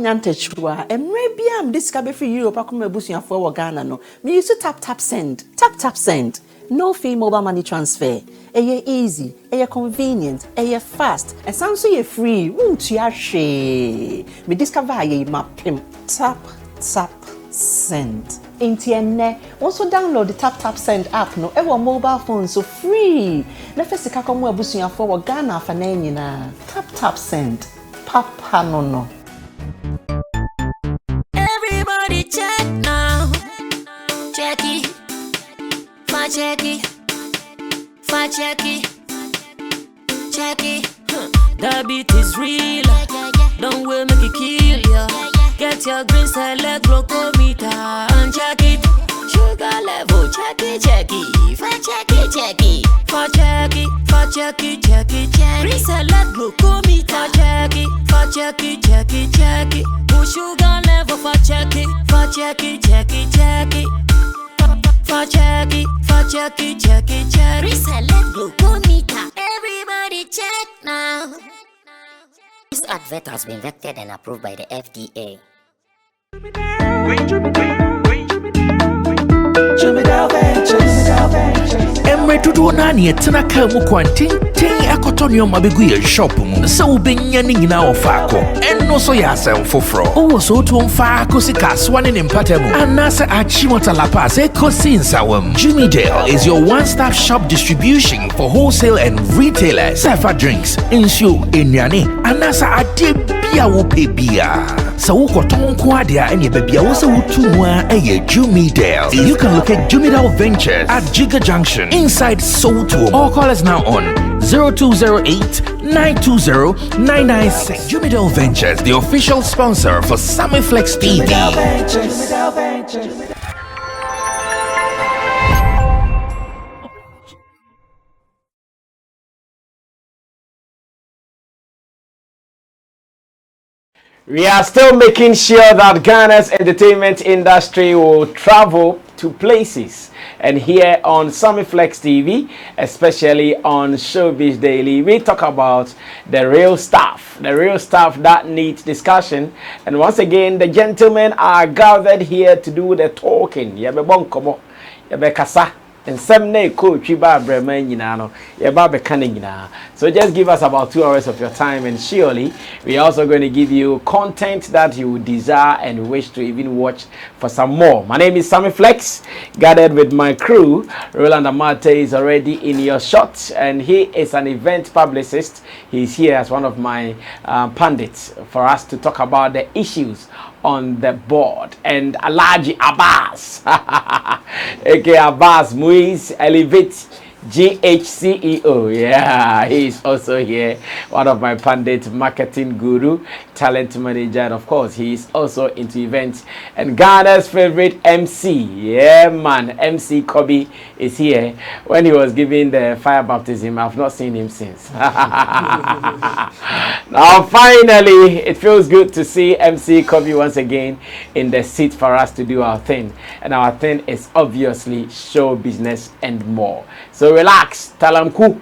Nyantechua, and maybe I'm discovered free Europe, I come a bush for Ghana. No, me used to tap send, tap send. No fee mobile money transfer. Eye easy, eye convenient, eye fast, and sounds so free. Won't you share? Me discover ye map him. Tap send. Intienne. Also download the tap send app. No, ever mobile phone so free. Na first ka come we busuya for Ghana for na. Tap send. Papa no. Everybody check now. Check it. Check it. The beat is real. Don't wait, make it kill ya. Get your green select glucometer and check it. Sugar level, check it. Green select glucometer, check it. Sugar level, check it. Reselect glucometer. Everybody check now. This advert has been vetted and approved by the FDA. Emre tudo nani etena ka mu kwanten akotonyo mabegu ye shop mu se wo benya ni nyina ofako enno so ya asem foforo wo so to mfa akosika swane ne mpatamu anase achimota lapa se kosinsawam. Jimmy Dale is your one-stop shop distribution for wholesale and retailers. Safa drinks, insure, enyane, anase ade bia wo pebia. So wo koton ko ade a ene bebia wo se wo tuwa eye Jimmy Dale. You can locate Jimmy Dale Ventures at Giga Junction inside Soto. Or call us now on 0208-920-996. Jimmy Dale Ventures, the official sponsor for Sammy Flex TV. We are still making sure that Ghana's entertainment industry will travel to places. And here on Sammy Flex TV, especially on Showbiz Daily, we talk about the real stuff that needs discussion. And once again, the gentlemen are gathered here to do the talking. Yabe bonkomo, yabe kasa. And some coach so just give us about 2 hours of your time, and surely we're also going to give you content that you desire and wish to even watch for some more. My name is Sammy Flex, gathered with my crew. Roland Amate is already in your shot, and he is an event publicist. He's here as one of my pundits for us to talk about the issues on the board. And Alaji Abbas, aka Abbas Muiz Elevate GHCEO, yeah, he's also here, one of my pundit, marketing guru, talent manager, and of course he is also into events. And Ghana's favorite MC, yeah man, MC Kobe is here. When he was giving the fire baptism, I've not seen him since. Now finally, it feels good to see MC Kobe once again in the seat for us to do our thing. And our thing is obviously show business and more. So relax, talamku.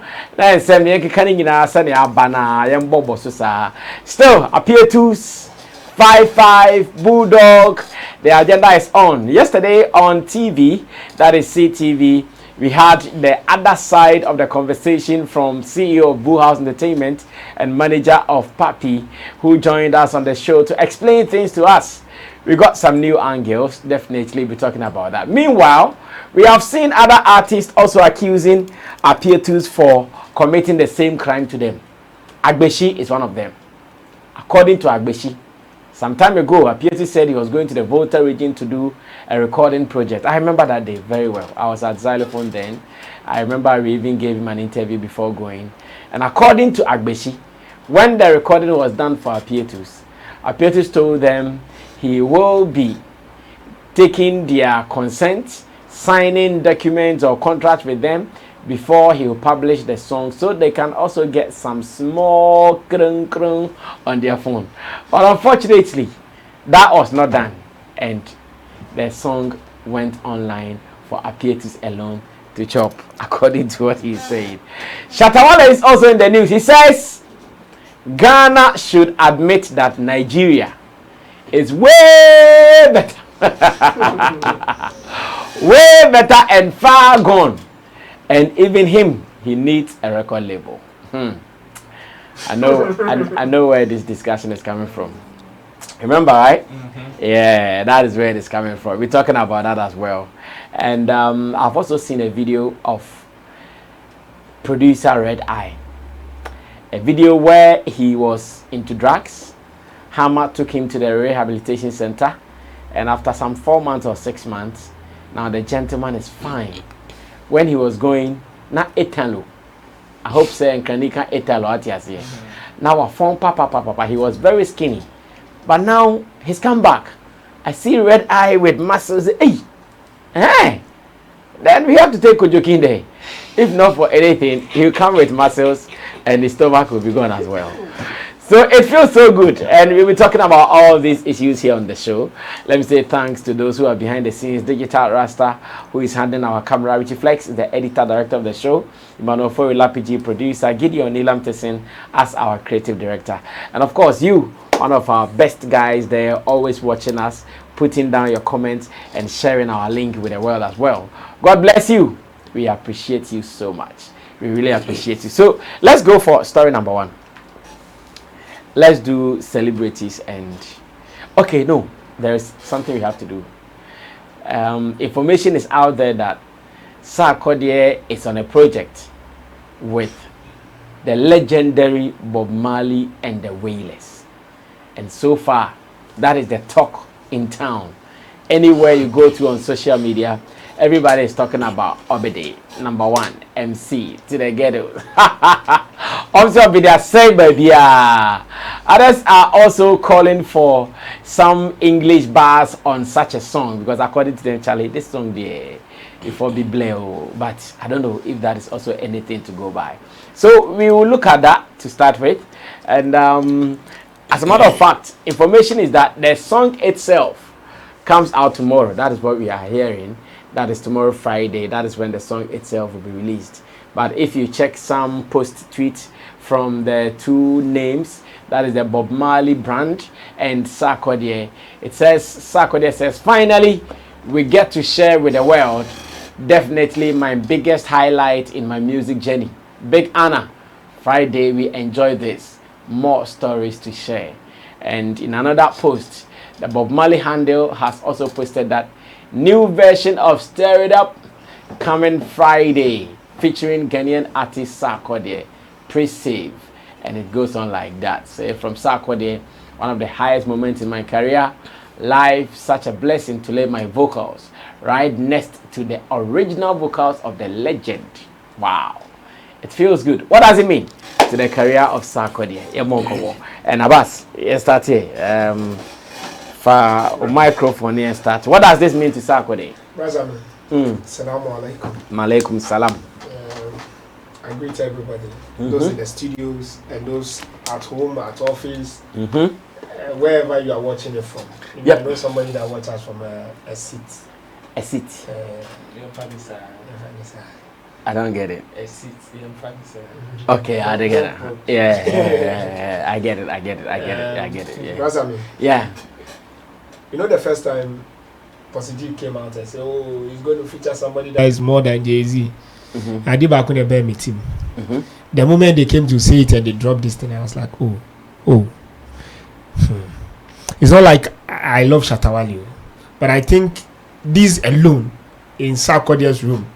Still, appear to 55 Bulldog. The agenda is on. Yesterday on TV, that is CTV, we had the other side of the conversation from CEO of Boo House Entertainment and manager of Papi, who joined us on the show to explain things to us. We got some new angles, definitely be talking about that. Meanwhile, we have seen other artists also accusing Apietus for committing the same crime to them. Agbeshi is one of them. According to Agbeshi, some time ago, Apietus said he was going to the Volta region to do a recording project. I remember that day very well. I was at Xylophone then. I remember we even gave him an interview before going. And according to Agbeshi, when the recording was done for Apietus, Apietus told them he will be taking their consent, signing documents or contracts with them before he will publish the song, so they can also get some small krung krung on their phone. But unfortunately, that was not done, and the song went online for Apietus alone to chop, according to what he said. Shatta Wale is also in the news. He says Ghana should admit that Nigeria is way better. Way better and far gone. And even him, he needs a record label. I know where this discussion is coming from. Remember, right? Yeah, that is where it is coming from. We're talking about that as well. And I've also seen a video of producer Red Eye. A video where he was into drugs. Hammer took him to the rehabilitation center. And after some 4 months or 6 months, now the gentleman is fine. When he was going, not Italo. I hope say Nkranika Italo at here. Now a phone papa, he was very skinny. But now he's come back. I see Red Eye with muscles. Hey, then we have to take Kojokin there. If not for anything, he'll come with muscles and his stomach will be gone as well. So it feels so good, and we'll be talking about all these issues here on the show. Let me say thanks to those who are behind the scenes. Digital Rasta, who is handling our camera. Richie Flex is the editor, director of the show. Emmanuel Forila, PG producer. Gideon Nilam Tessin as our creative director. And of course, you, one of our best guys there, always watching us, putting down your comments and sharing our link with the world as well. God bless you. We appreciate you so much. We really appreciate you. So let's go for story number 1. Let's do celebrities and okay, no, there's something we have to do. Information is out there that Sarkodie is on a project with the legendary Bob Marley and the Wailers, and so far that is the talk in town. Anywhere you go to on social media, everybody is talking about Obede, number 1 MC to the ghetto. Also, be the same, baby. Others are also calling for some English bars on such a song because, according to them, Charlie, this song there before be blue. But I don't know if that is also anything to go by. So we will look at that to start with. And as a matter of fact, information is that the song itself comes out tomorrow. That is what we are hearing. That is tomorrow, Friday. That is when the song itself will be released. But if you check some post tweets from the two names, that is the Bob Marley brand and Sarkodie, it says, Sarkodie says, finally, we get to share with the world definitely my biggest highlight in my music journey. Big honor. Friday, we enjoy this. More stories to share. And in another post, the Bob Marley handle has also posted that new version of Stir It Up coming Friday, featuring Ghanaian artist Sarkodie. Pre-save. And it goes on like that. So from Sarkodie, one of the highest moments in my career. Live, such a blessing to lay my vocals right next to the original vocals of the legend. Wow. It feels good. What does it mean to the career of Sarkodie? And Abbas, let's start here. For a microphone here, start. What does this mean to Sarkodie? Assalamu alaikum. Malaikum salam. I greet everybody, those in the studios and those at home, at office, wherever you are watching it from. I know somebody that watches us from a seat. A seat? I don't get it. A seat. Okay, I don't get it. Yeah, I get it. Yeah. Yeah. You know, the first time Posiji came out and said, oh, he's going to feature somebody that is more than Jay-Z. I did back on the bear meeting. The moment they came to say it and they dropped this thing, I was like, oh. It's not like I love Shatta Wale, but I think this alone in Sarkodie's room,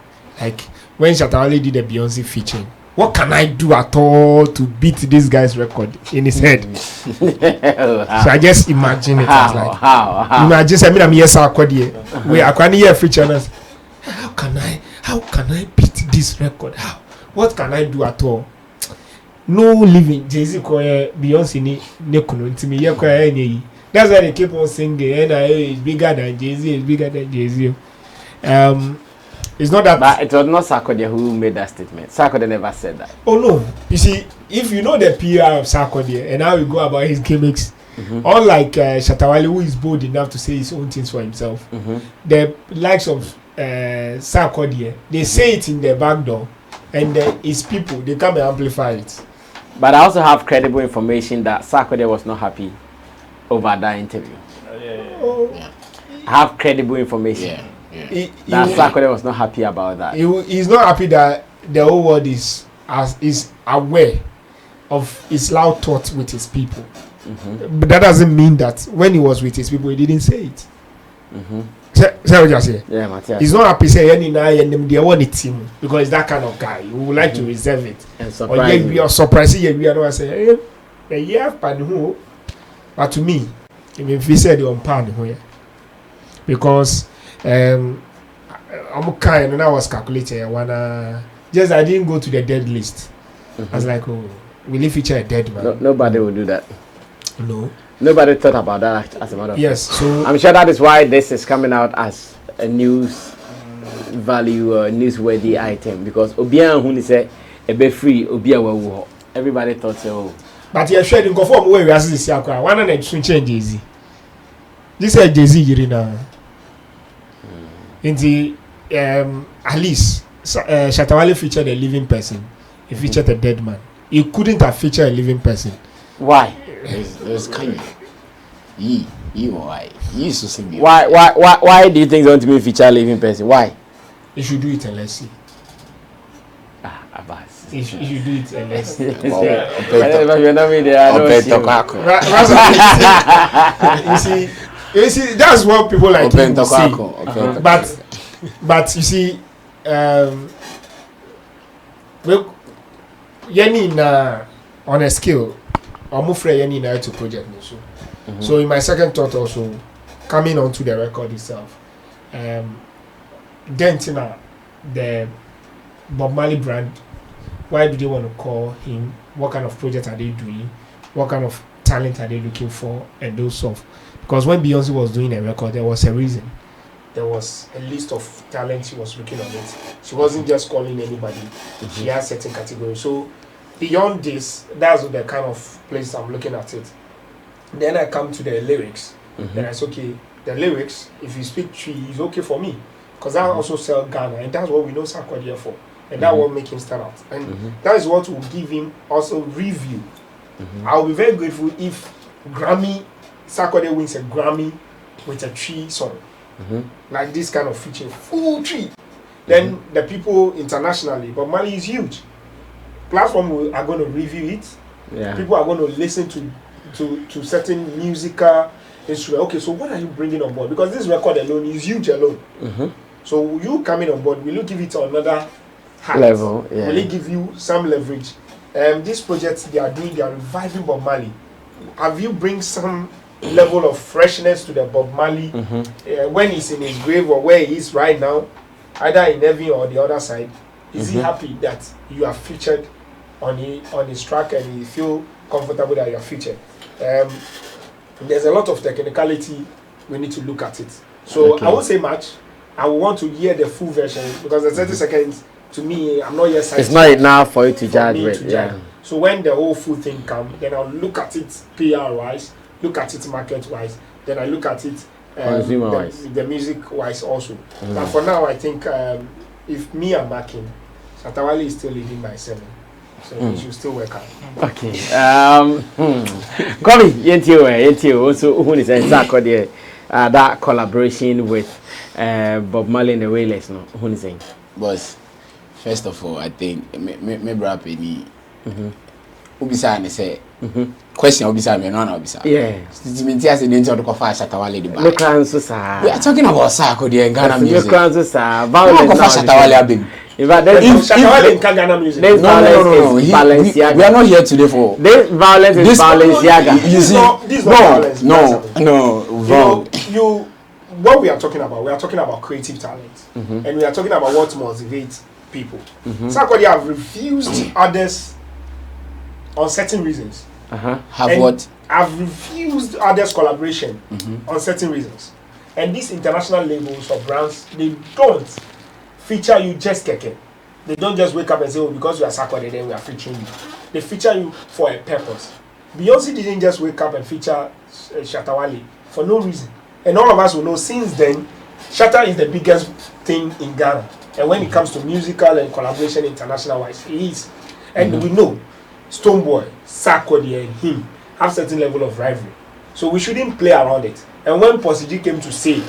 like when Shatta Wale did the Beyonce featuring, what can I do at all to beat this guy's record in his head? So I just imagine it. How? Imagine I'm here Sarkodie. We are going to hear feature. How can I beat this record? How? What can I do at all? No living. Jay-Z koye Beyonce ni kuno ntimi ye koye enyi. That's why they keep on singing. NIA is bigger than Jay-Z. Is bigger than Jay-Z. It's not that. But it was not Sarkodie who made that statement. Sarkodie never said that. Oh no. You see, if you know the PR of Sarkodie and how we go about his gimmicks, unlike Shatta Wale, who is bold enough to say his own things for himself, the likes of Sarkodie, they say it in the back door, and his people, they come and amplify it. But I also have credible information that Sarkodie was not happy over that interview. I have credible information. That Sarkodie was not happy about that. He's not happy that the whole world is aware of his loud thought with his people. But that doesn't mean that when he was with his people, he didn't say it. Say what you say. Yeah, Matthias. He's not happy saying any now and they want it him because he's that kind of guy. He would like to reserve it. And surprise. Or we are surprised. We are not saying, but to me, if he said on pan here, because I'm kind and I was calculating. I didn't go to the dead list. I was like, oh, will he feature a dead man? Nobody will do that. No. Nobody thought about that as a matter of yes, so I'm sure that is why this is coming out as a news value newsworthy item because Obian who say a be free Obia everybody thought so. But you're sure you go for where we are this year. One and change Jay-Z. This is Jay-Z you know. In the at least Shatta Wale featured a living person. He featured a dead man. He couldn't have featured a living person. Why? There's kind of why do you think they want to be feature a living person? Why? You should do it and let's see. Abbas. You should do it and let's see. You see, that's what people like to say. But you see, on a scale, I'm afraid to project me so. So in my second thought also, coming onto the record itself, Dentina, the Bob Marley brand, why do they want to call him? What kind of project are they doing? What kind of talent are they looking for? And those stuff. Because when Beyonce was doing a record, there was a reason. There was a list of talent she was looking on it. She wasn't just calling anybody. She had certain categories. So beyond this, that's the kind of place I'm looking at it. Then I come to the lyrics. Then I say, okay, the lyrics, if you speak tree, is okay for me. Because I also sell Ghana, and that's what we know Sarkodie for. And that will make him stand out. And that is what will give him also review. I'll be very grateful if Sarkodie wins a Grammy with a tree song. Like this kind of feature, full tree. Then the people internationally, but Mali is huge. Platform are going to review it. Yeah. People are going to listen to certain musical instruments. Okay, so what are you bringing on board? Because this record alone is huge alone. So you coming on board, will you give it another level? Yeah. Will it give you some leverage? This project they are reviving Bob Marley. Have you bring some level of freshness to the Bob Marley when he's in his grave or where he is right now, either in heaven or the other side? Is he happy that you are featured on his track and you feel comfortable that you are featured? There's a lot of technicality we need to look at it. So I won't say much. I will want to hear the full version because the 30 seconds to me, I'm not yet. It's not enough for you to judge it. Yeah. So when the whole full thing comes, then I'll look at it PR wise, look at it market wise, then I look at it consumer wise, the music wise also. But for now, I think if me I'm backing, Shatta Wale is still leading by 7. So he should still work out. Okay. Kobe, yentio. Also, who is Sarkodie? That collaboration with Bob Marley and the Wailers, no? Who is saying? Boss, first of all, I think me brap any. Ubisa and say question Ubisa me no na Ubisa. Yeah. Stimenti as the into the cover Shatta Wale the back. Look answer sir. We are talking about Sarkodie and Ghana music. Look answer sir. Violence cover Shatta Wale abim. If Shatta Wale in Ghana music. No. We are not here today for this violence is Balenciaga. You see, this is not violence. No. You what we are talking about creative talent. And we are talking about what motivates people. Sarkodie have refused others on certain reasons. I've refused others collaboration on certain reasons. And these international labels or brands, they don't feature you just keke. They don't just wake up and say, oh, because you are Sarkodie, then we are featuring you. They feature you for a purpose. Beyonce didn't just wake up and feature Shatta Wale for no reason. And all of us will know since then, Shatta is the biggest thing in Ghana. And when it comes to musical and collaboration international-wise, he is. And we know Stonebwoy, Sarkodie, and him have certain level of rivalry. So we shouldn't play around it. And when Posiji came to say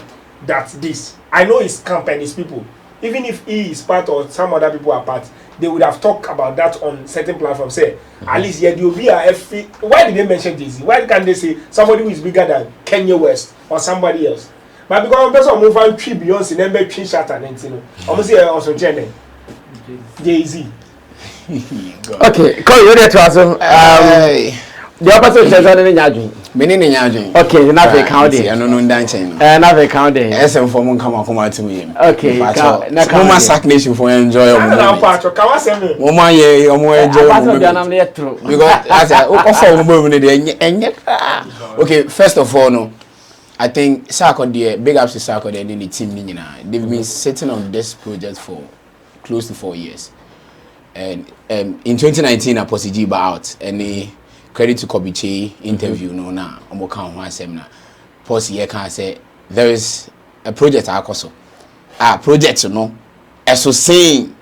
that this, I know his camp and his people, even if he is part or some other people are part, they would have talked about that on certain platforms. Say, at least yeah, you'll be a why did they mention Jay-Z? Why can't they say somebody who is bigger than Kanye West or somebody else? But because I'm person move on tree Beyonce, then be Chin Shatta and you know, almost say also Jenny, Jay-Z. Okay, call you there to us. The opposite says on the Nyajin. Many Nigerians. Okay, not a county. I don't know dancing. Not a county. SM for one come out to me. Okay, Mama sack nation for enjoy. Mama, yeah, enjoy. Because as I okay, first of all, no, I think Sarkodie, big ups to Sarkodie and the team. They've been sitting on this project for close to 4 years. And in 2019, I posted out and they credit to Kobiche interview no na omoka ho asem na post here can say there is a project akoso project no eso saying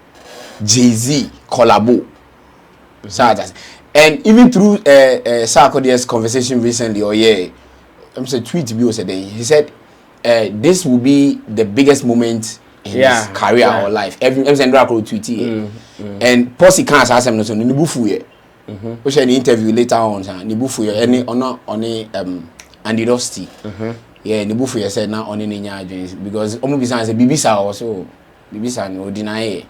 Jay-Z collabo and even through Sarkodie's conversation recently or I'm saying tweet bio said he said this will be the biggest moment in his career or life every tweet and post he can't asem no so ni bufu ye we share the interview later on ni bufu ye any on Andy Rusty yeah ni bufu ye said na on ni Nigerians because omo bisa say bibisa also bibisa no deny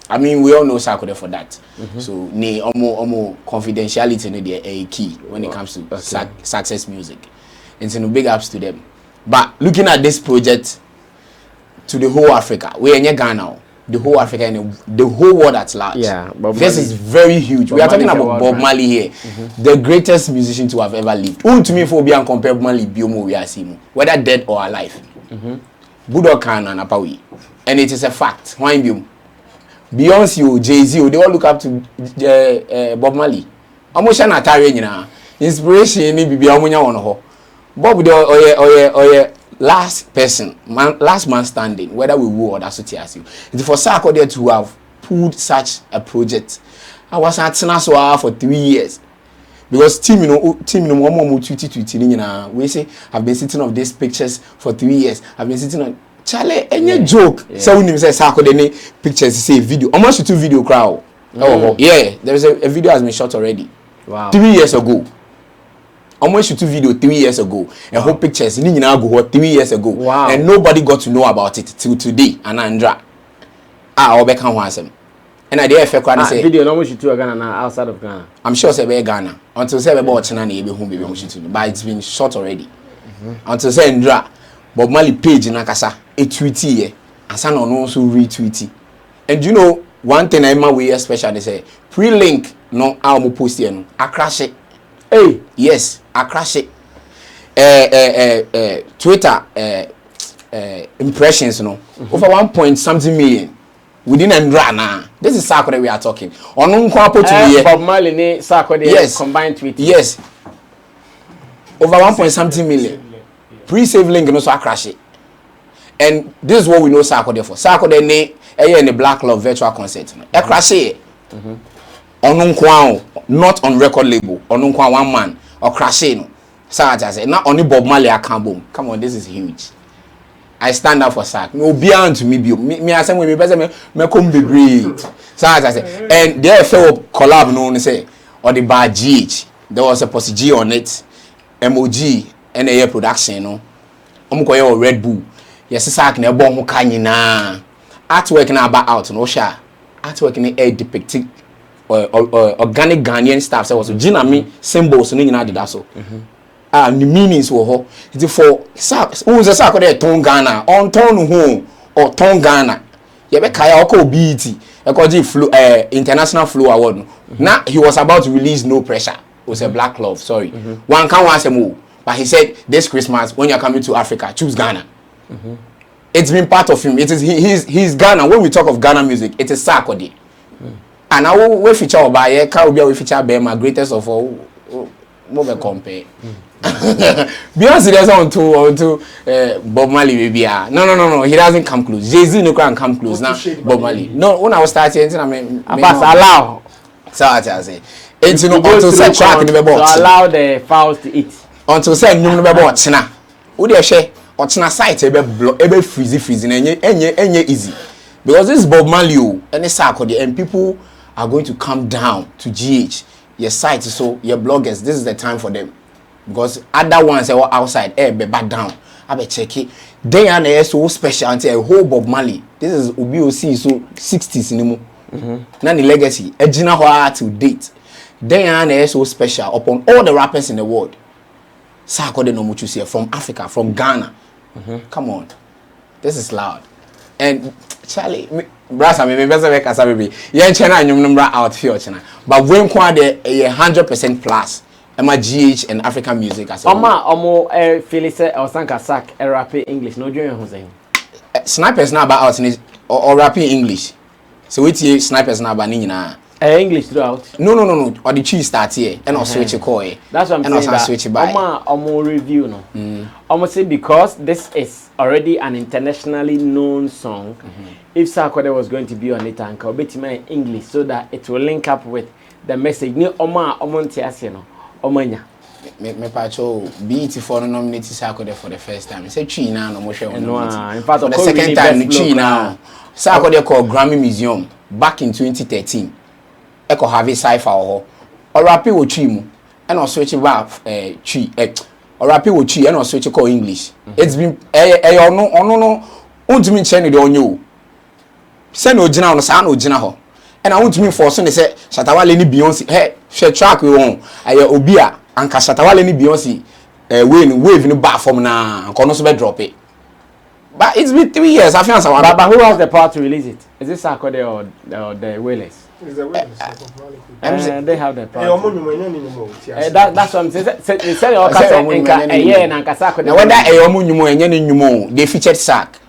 I mean we all know Sarkodie for that so ni omo confidentiality no dey a key when it comes to success music and so no big ups to them but looking at this project to the whole Africa we in Ghana the whole Africa and the whole world at large. Yeah, this is very huge. We are talking about Bob Marley here, the greatest musician to have ever lived. Who to me for be uncomparable Marley biomo we are seeing, whether dead or alive. Budok can and Apawi, and it is a fact. Why biom? Beyonce, Jay-Z, they all look up to Bob Marley. Emotion atari nyina, inspiration ni bibi amunya wono ho. Bob do oye last man standing, whether we will or that's what you ask you. It's for Sarkodie to have pulled such a project. I was at Sinaswa for 3 years. Because team we say I've been sitting on these pictures for 3 years. I've been sitting on Charlie any joke. So when you say Sarkodie pictures say video. Almost 2 video crowd. Oh yeah, there is a video has been shot already. Wow. 3 years ago. Almost shoot 2 video 3 years ago and whole pictures in go 3 years ago. Wow. And nobody got to know about it till today. And Andra Obeka Hansem. And I dare say video no shoot to Ghana now outside of Ghana. I'm sure say Ghana. Until say about China be home be shoot. But it's been shot already. Until say Andra Bob Marley page in Akasa a tweet here. And some also retweet. And you know one thing I'm way especially they say pre-link no I'll post here no. I crash it. Hey, yes, I crash it. Twitter impressions, no, over 1 point something million within Andra. This is Sarkodie we are talking. On Bob Marley ne Sarkodie yes, combined tweet. Yes, over 1 point something million. Pre-save link no so I crash it. And this is what we know Sarkodie for. Sarkodie ne in the Black Love virtual concert. I crash it. Not on record label, one man or crashing. So I say, not only Bob Marley I can't boom. Come on, this is huge. I stand up for Sark. No beyond to me, me I say me better me come be great. So I say, and there fell collab no say or the bar GH. There was a post G on it, MOG and a production no. Omukoye Red Bull. Yes, Sark ne bon ho kanyina. Artwork na about out no sha. Artwork ne a depicting organic Ghanaian stuff. So was Jinami symbols no nyina did so. The meanings were ho. It's for who is a Sarkodie ton Ghana on ton home or ton Ghana. You be kaya oko BET. Flow international flow award. Now he was about to release No Pressure. It was a Black Love, sorry. One can want more. But he said this Christmas when you're coming to Africa, choose Ghana. It's been part of him. It is he's Ghana. When we talk of Ghana music, it is Sarkodie. And now we feature by we feature by my greatest of all move compare. Beyonce doesn't on to Bob Marley maybe. No, he doesn't come close. Jay-Z no can come close now. Bob Marley. No, when I was starting, I mean allow. So I say it's no to say track in the box. To allow the fowls to eat. Until say no be box na. Who dey share? Otna site ebe freeze enye easy. Because this is Bob Marley and Sarkodie and people are going to come down to GH. Your site so your bloggers, this is the time for them. Because other ones are outside, be back down. I be check it. They are so special until a whole Bob Marley. This is OBOC so 60s anymore. Nani legacy. Ejina Hoa to date. They are so special upon all the rappers in the world. Sarkodie no much you see from Africa, from Ghana. Come on. This is loud. And Charlie, brasa me best make asa baby. Yen chena nyum number out here chena. But when kwa de 100% plus. Emma GH and African music as omo Phyllis Osanka Sak rapping English no join who saying. Snipers na about out or rapping English. So we tie snipers na ba ni na. English throughout. No. Or the cheese start here and also switch call here. That's what I'm saying. And switch by. Omo review no. Omo say because this is already an internationally known song. If Sarkodie was going to be on it and in English so that it will link up with the message. Ni omo ntiase no. Omanya. Me pacho BET for nominated Sarkodie for the first time. Say Chi now no more share. In fact, for the second time Chi now. Sarkodie called Grammy Museum back in 2013. Eko have a cipher or rapi wo Chi mu and also switch back Chi or rapi wo Chi and also switch call English. It's been no untimi chene de onyo. Say no gina no sa no gina ho. And I want to mean for so they say Shatta Wale ni Beyonce hey share track we won aye obi a anka Shatta Wale ni Beyonce wave ni back from na anka no so be drop it. But it's been 3 years I feel but who has the power to release it? Is it Sarkodie or the Wales? It's the Wales. They have the power. That's what I'm saying. They say whether they featured Sark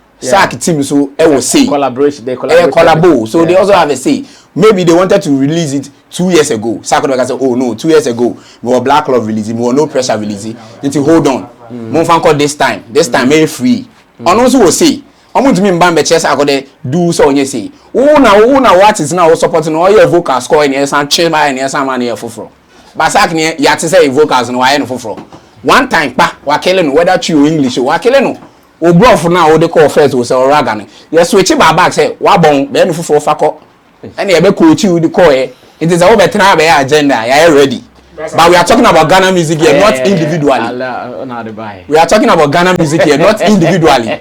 team so I will say collaboration. They collabo. So they also have a say. Maybe they wanted to release it 2 years ago. Sarkodie said, "Oh no, 2 years ago we were Black Love releasing, we were No Pressure releasing. Until hold on, mon fan call this time may free." And also will say, "I'm going to mean Bambe chess. I got do so on you say. Oh now what is now supporting all your vocals score in yes and change my and yes and money for. But Sark near you have to say vocals no I no for. One time pa wakele whether you English or wakele no. O bro for now they call first was Oregon. You switch back say wabon be no for fako. And you be coach you the call it is all better agenda. You ready. But we are talking about Ghana music here, not individually. We are talking about Ghana music here, not individually.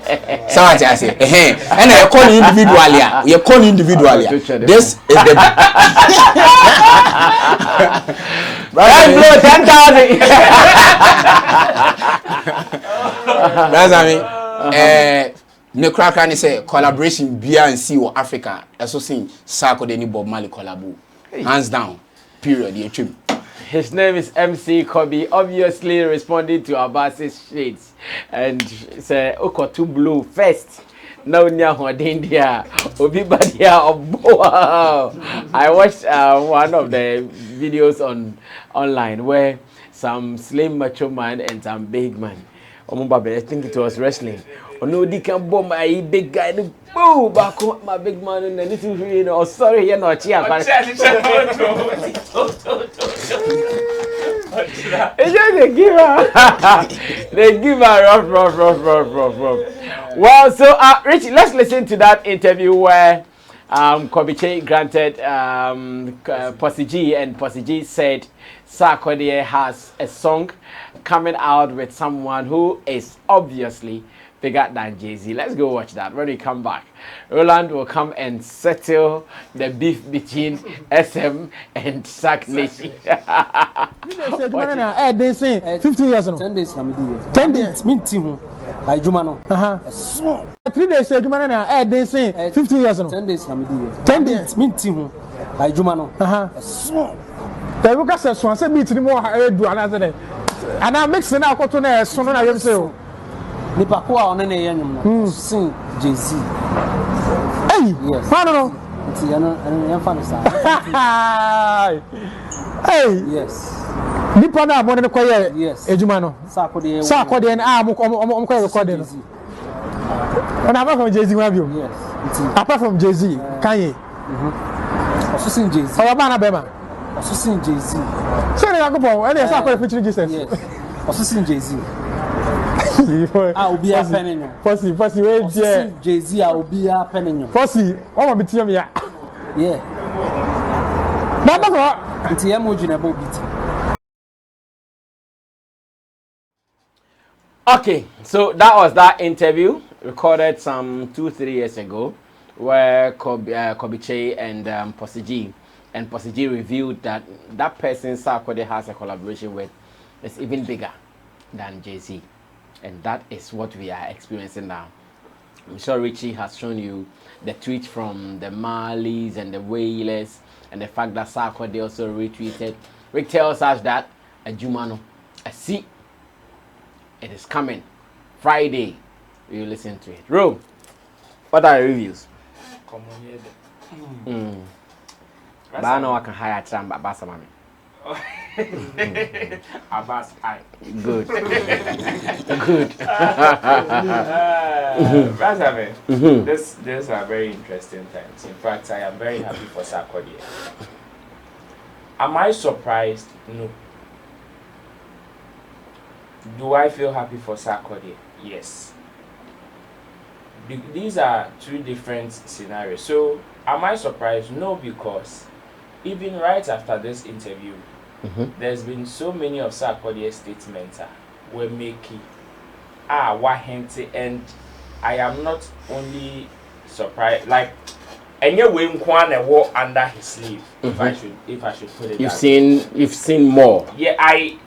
So what I say, and I call individually. We are calling individually. This is the. Right, blow 10,000. That's I mean. Me crack say collaboration BNC or Africa. Also sing Sarkodie and Bob Marley collabo. Hands down. Period. The trim. His name is MC Kobe, obviously responding to Abbas's shades. And say, Oko to blue first. No, India. Everybody wow. I watched one of the videos online where some slim macho man and some big man. I think it was wrestling. Oh no, they can bomb my big guy. Boom, back up my big man and then you know, sorry, you're not here. They give her rough. Well, so Richie, let's listen to that interview where Kobiche granted Posse G, and Posse G said Sarkodie has a song coming out with someone who is obviously bigger than Jay-Z. Let's go watch that. When we come back, Roland will come and settle the beef between SM and Sack Nation. 15 years no 10 days 10 days mean team by Jumano 3 days Jumano na dancing 15 years no 10 days 10 days mean team by Jumano they will get so say meet ni mo do another and I mix na akoto na so na yem say o nipa ko a on na ye nyum no sing Jay-Z hey yes no it's you fan sa hey yes nipa na mo ne koye ejuma no Sarkodie na mo koye recording no na apart from Jay-Z wa bio yes apart from Jay-Z Kanye also sing Jay-Z oya ba na be ma also sing Jay-Z so na go bo e dey Sarkodie featuring Jesus yes also sing Jay-Z Obi a penny. Fossy, wait, yeah. Jay-Z, Obi a penny. Fossy, what will be to me? Yeah. It's a emoji about it. Okay, so that was that interview recorded some 2-3 years ago, where Kobiche and Posiji revealed that person Sarkodie has a collaboration with is even bigger than Jay-Z, and that is what we are experiencing now. I'm sure Richie has shown you the tweet from the Marleys and the Wailers, and the fact that Sarkodie also retweeted. Rick tells us that a Jumano, a C. It is coming Friday. We will listen to it. Ro, what are your reviews? Come on here. But I know I can hire Trump Abbas Mami. Abbas high. Good. Good. These are very interesting times. In fact, I am very happy for Sarkodie. Am I surprised? No. Do I feel happy for Sarkodie? Yes. These are two different scenarios. So, am I surprised? No, because even right after this interview, there's been so many of Sarkodie's statements were making wahente, and I am not only surprised, like any way walk under his sleeve, if I should put it. You've seen more. Yeah, I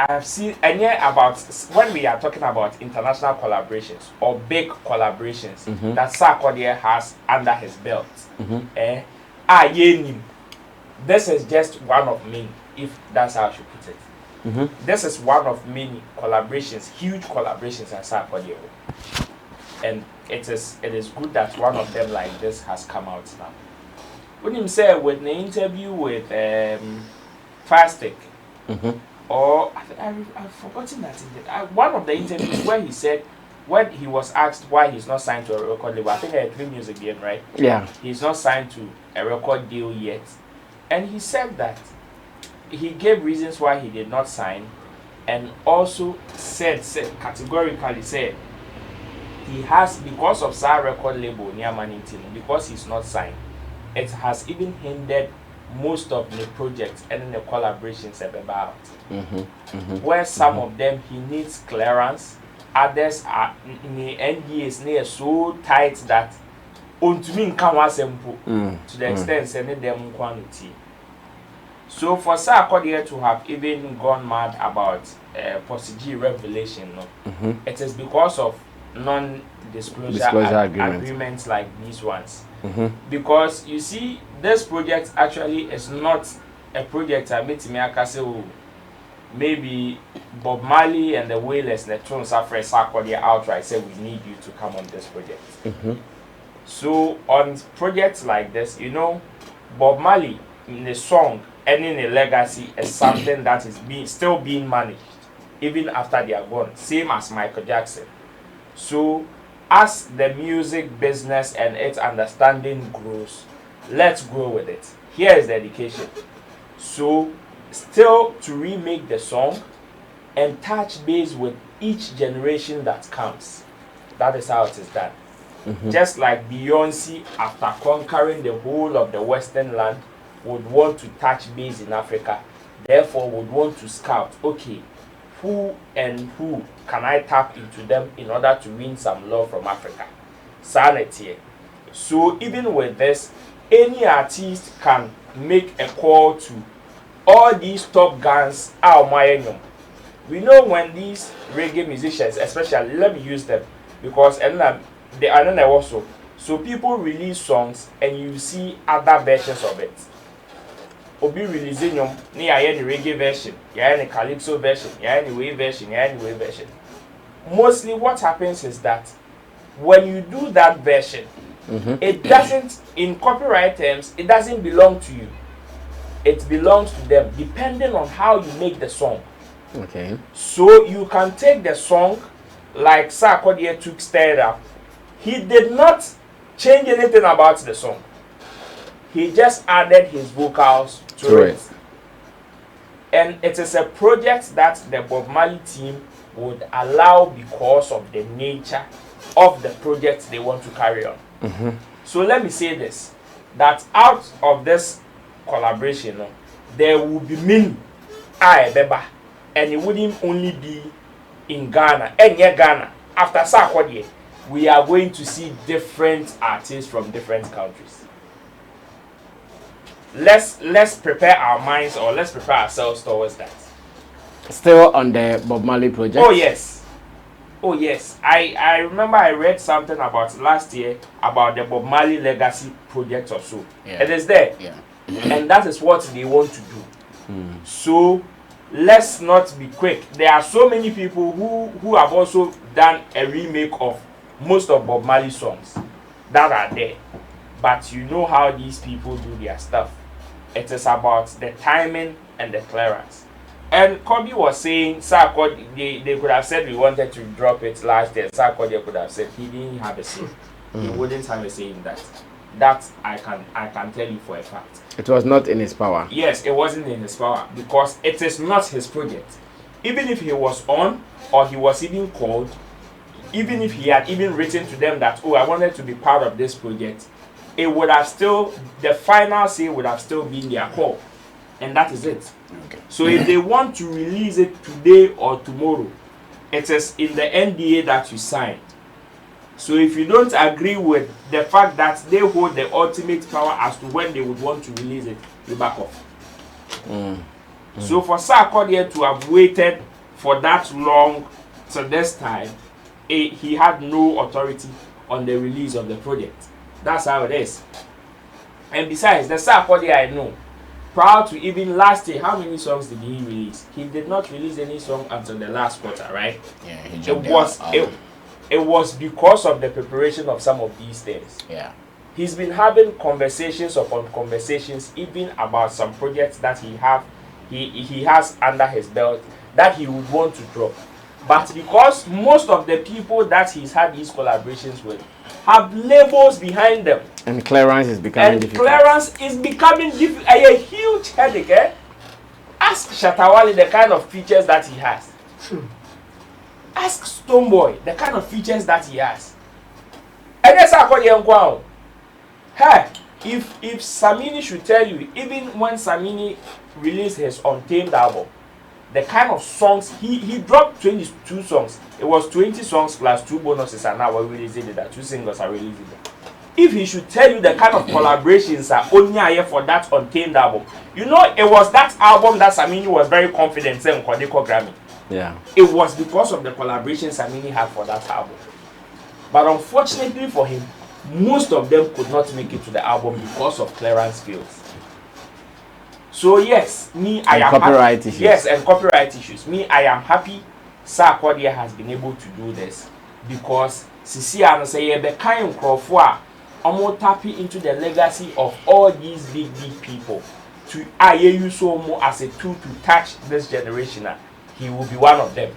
have seen, and about when we are talking about international collaborations or big collaborations that Sarkodie has under his belt. This is just one of many, if that's how I should put it. This is one of many collaborations, huge collaborations that Sarkodie, and it is good that one of them like this has come out now. When you say with the interview with Fastic, or I've forgotten that one of the interviews where he said, when he was asked why he's not signed to a record label, I think I had 3 Music again, right? Yeah. He's not signed to a record deal yet, and he said that he gave reasons why he did not sign, and also said categorically said he has, because of Sa record label near Manington, because he's not signed, it has even hindered most of the projects and the collaborations about. Where some of them he needs clearance, others are in the NDAs near so tight that to the extent sending them quantity. So for Sarkodie to have even gone mad about Posiji revelation, it is because of non-disclosure agreements like these ones. Because you see, this project actually is not a project I made to maybe Bob Marley and the Wailers and the Tones after Sarkodie outright said we need you to come on this project. So on projects like this, Bob Marley in the song and in the legacy is something that is still being managed even after they are gone, same as Michael Jackson. So as the music business and its understanding grows, let's grow with it. Here is the dedication. So still to remake the song and touch base with each generation that comes. That is how it is done. Just like Beyonce, after conquering the whole of the Western land, would want to touch base in Africa, therefore would want to scout, okay, who and who can I tap into them in order to win some love from Africa? Sanity. So even with this, any artist can make a call to all these top guns. We know when these reggae musicians, especially, let me use them because they are not also. So people release songs and you see other versions of it. Obi releasing the reggae version, the calypso version, the wave version, the wave version. Mostly what happens is that when you do that version, it doesn't, in copyright terms, it doesn't belong to you. It belongs to them, depending on how you make the song. Okay. So you can take the song, like Sarkodie took Stir Up. He did not change anything about the song. He just added his vocals to it. And it is a project that the Bob Marley team would allow because of the nature of the project they want to carry on. So let me say this, that out of this collaboration, there will be many and it wouldn't only be in Ghana. And yeah, Ghana, after Sarkodie, we are going to see different artists from different countries. Let's prepare our minds, or let's prepare ourselves towards that. Still on the Bob Marley project? Oh yes. Oh yes. I remember I read something about last year about the Bob Marley Legacy project or so. Yeah. It is there. Yeah. And that is what they want to do. So let's not be quick. There are so many people who have also done a remake of most of Bob Marley songs that are there. But you know how these people do their stuff. It is about the timing and the clearance. And Kobe was saying, Sarkodie, they could have said we wanted to drop it last year. Sarkodie could have said he didn't have a say. He wouldn't have a say in that. That I can tell you for a fact. It was not in his power. Yes, it wasn't in his power because it is not his project. Even if he was on, or he was even called, even if he had even written to them that, oh, I wanted to be part of this project, it would have still, the final say would have still been their call. And that is it. Okay. So if they want to release it today or tomorrow, it is in the NDA that you signed. So if you don't agree with the fact that they hold the ultimate power as to when they would want to release it, you back off. So for Sarkodie to have waited for that long to this time, he had no authority on the release of the project. That's how it is. And besides, the Sarkodie I know, prior to even last year, how many songs did he release? He did not release any song until the last quarter, right? Yeah, It was because of the preparation of some of these things. Yeah. He's been having conversations upon conversations, even about some projects that he has under his belt that he would want to drop. But because most of the people that he's had these collaborations with have labels behind them, and clearance is becoming difficult. A huge headache. Ask Shatta Wale the kind of features that he has. Ask Stonebwoy the kind of features that he has. And yes, hey, if Sammy should tell you, even when Sammy released his Untamed album, the kind of songs he dropped 22 songs. It was 20 songs plus 2 bonuses, and now we're releasing it. 2 singles are releasing it. If he should tell you the kind of collaborations are only here for that Untamed album, you know, it was that album that Sammy was very confident saying Kodeko Grammy. Yeah. It was because of the collaborations Sammy had for that album. But unfortunately for him, most of them could not make it to the album because of clearance fields. So yes, I am copyright happy. Issues. Yes, and copyright issues. I am happy Sarkodie has been able to do this because Sisi say the kind of crowd almost tapping into the legacy of all these big people to use so more as a tool to touch this generation. He will be one of them.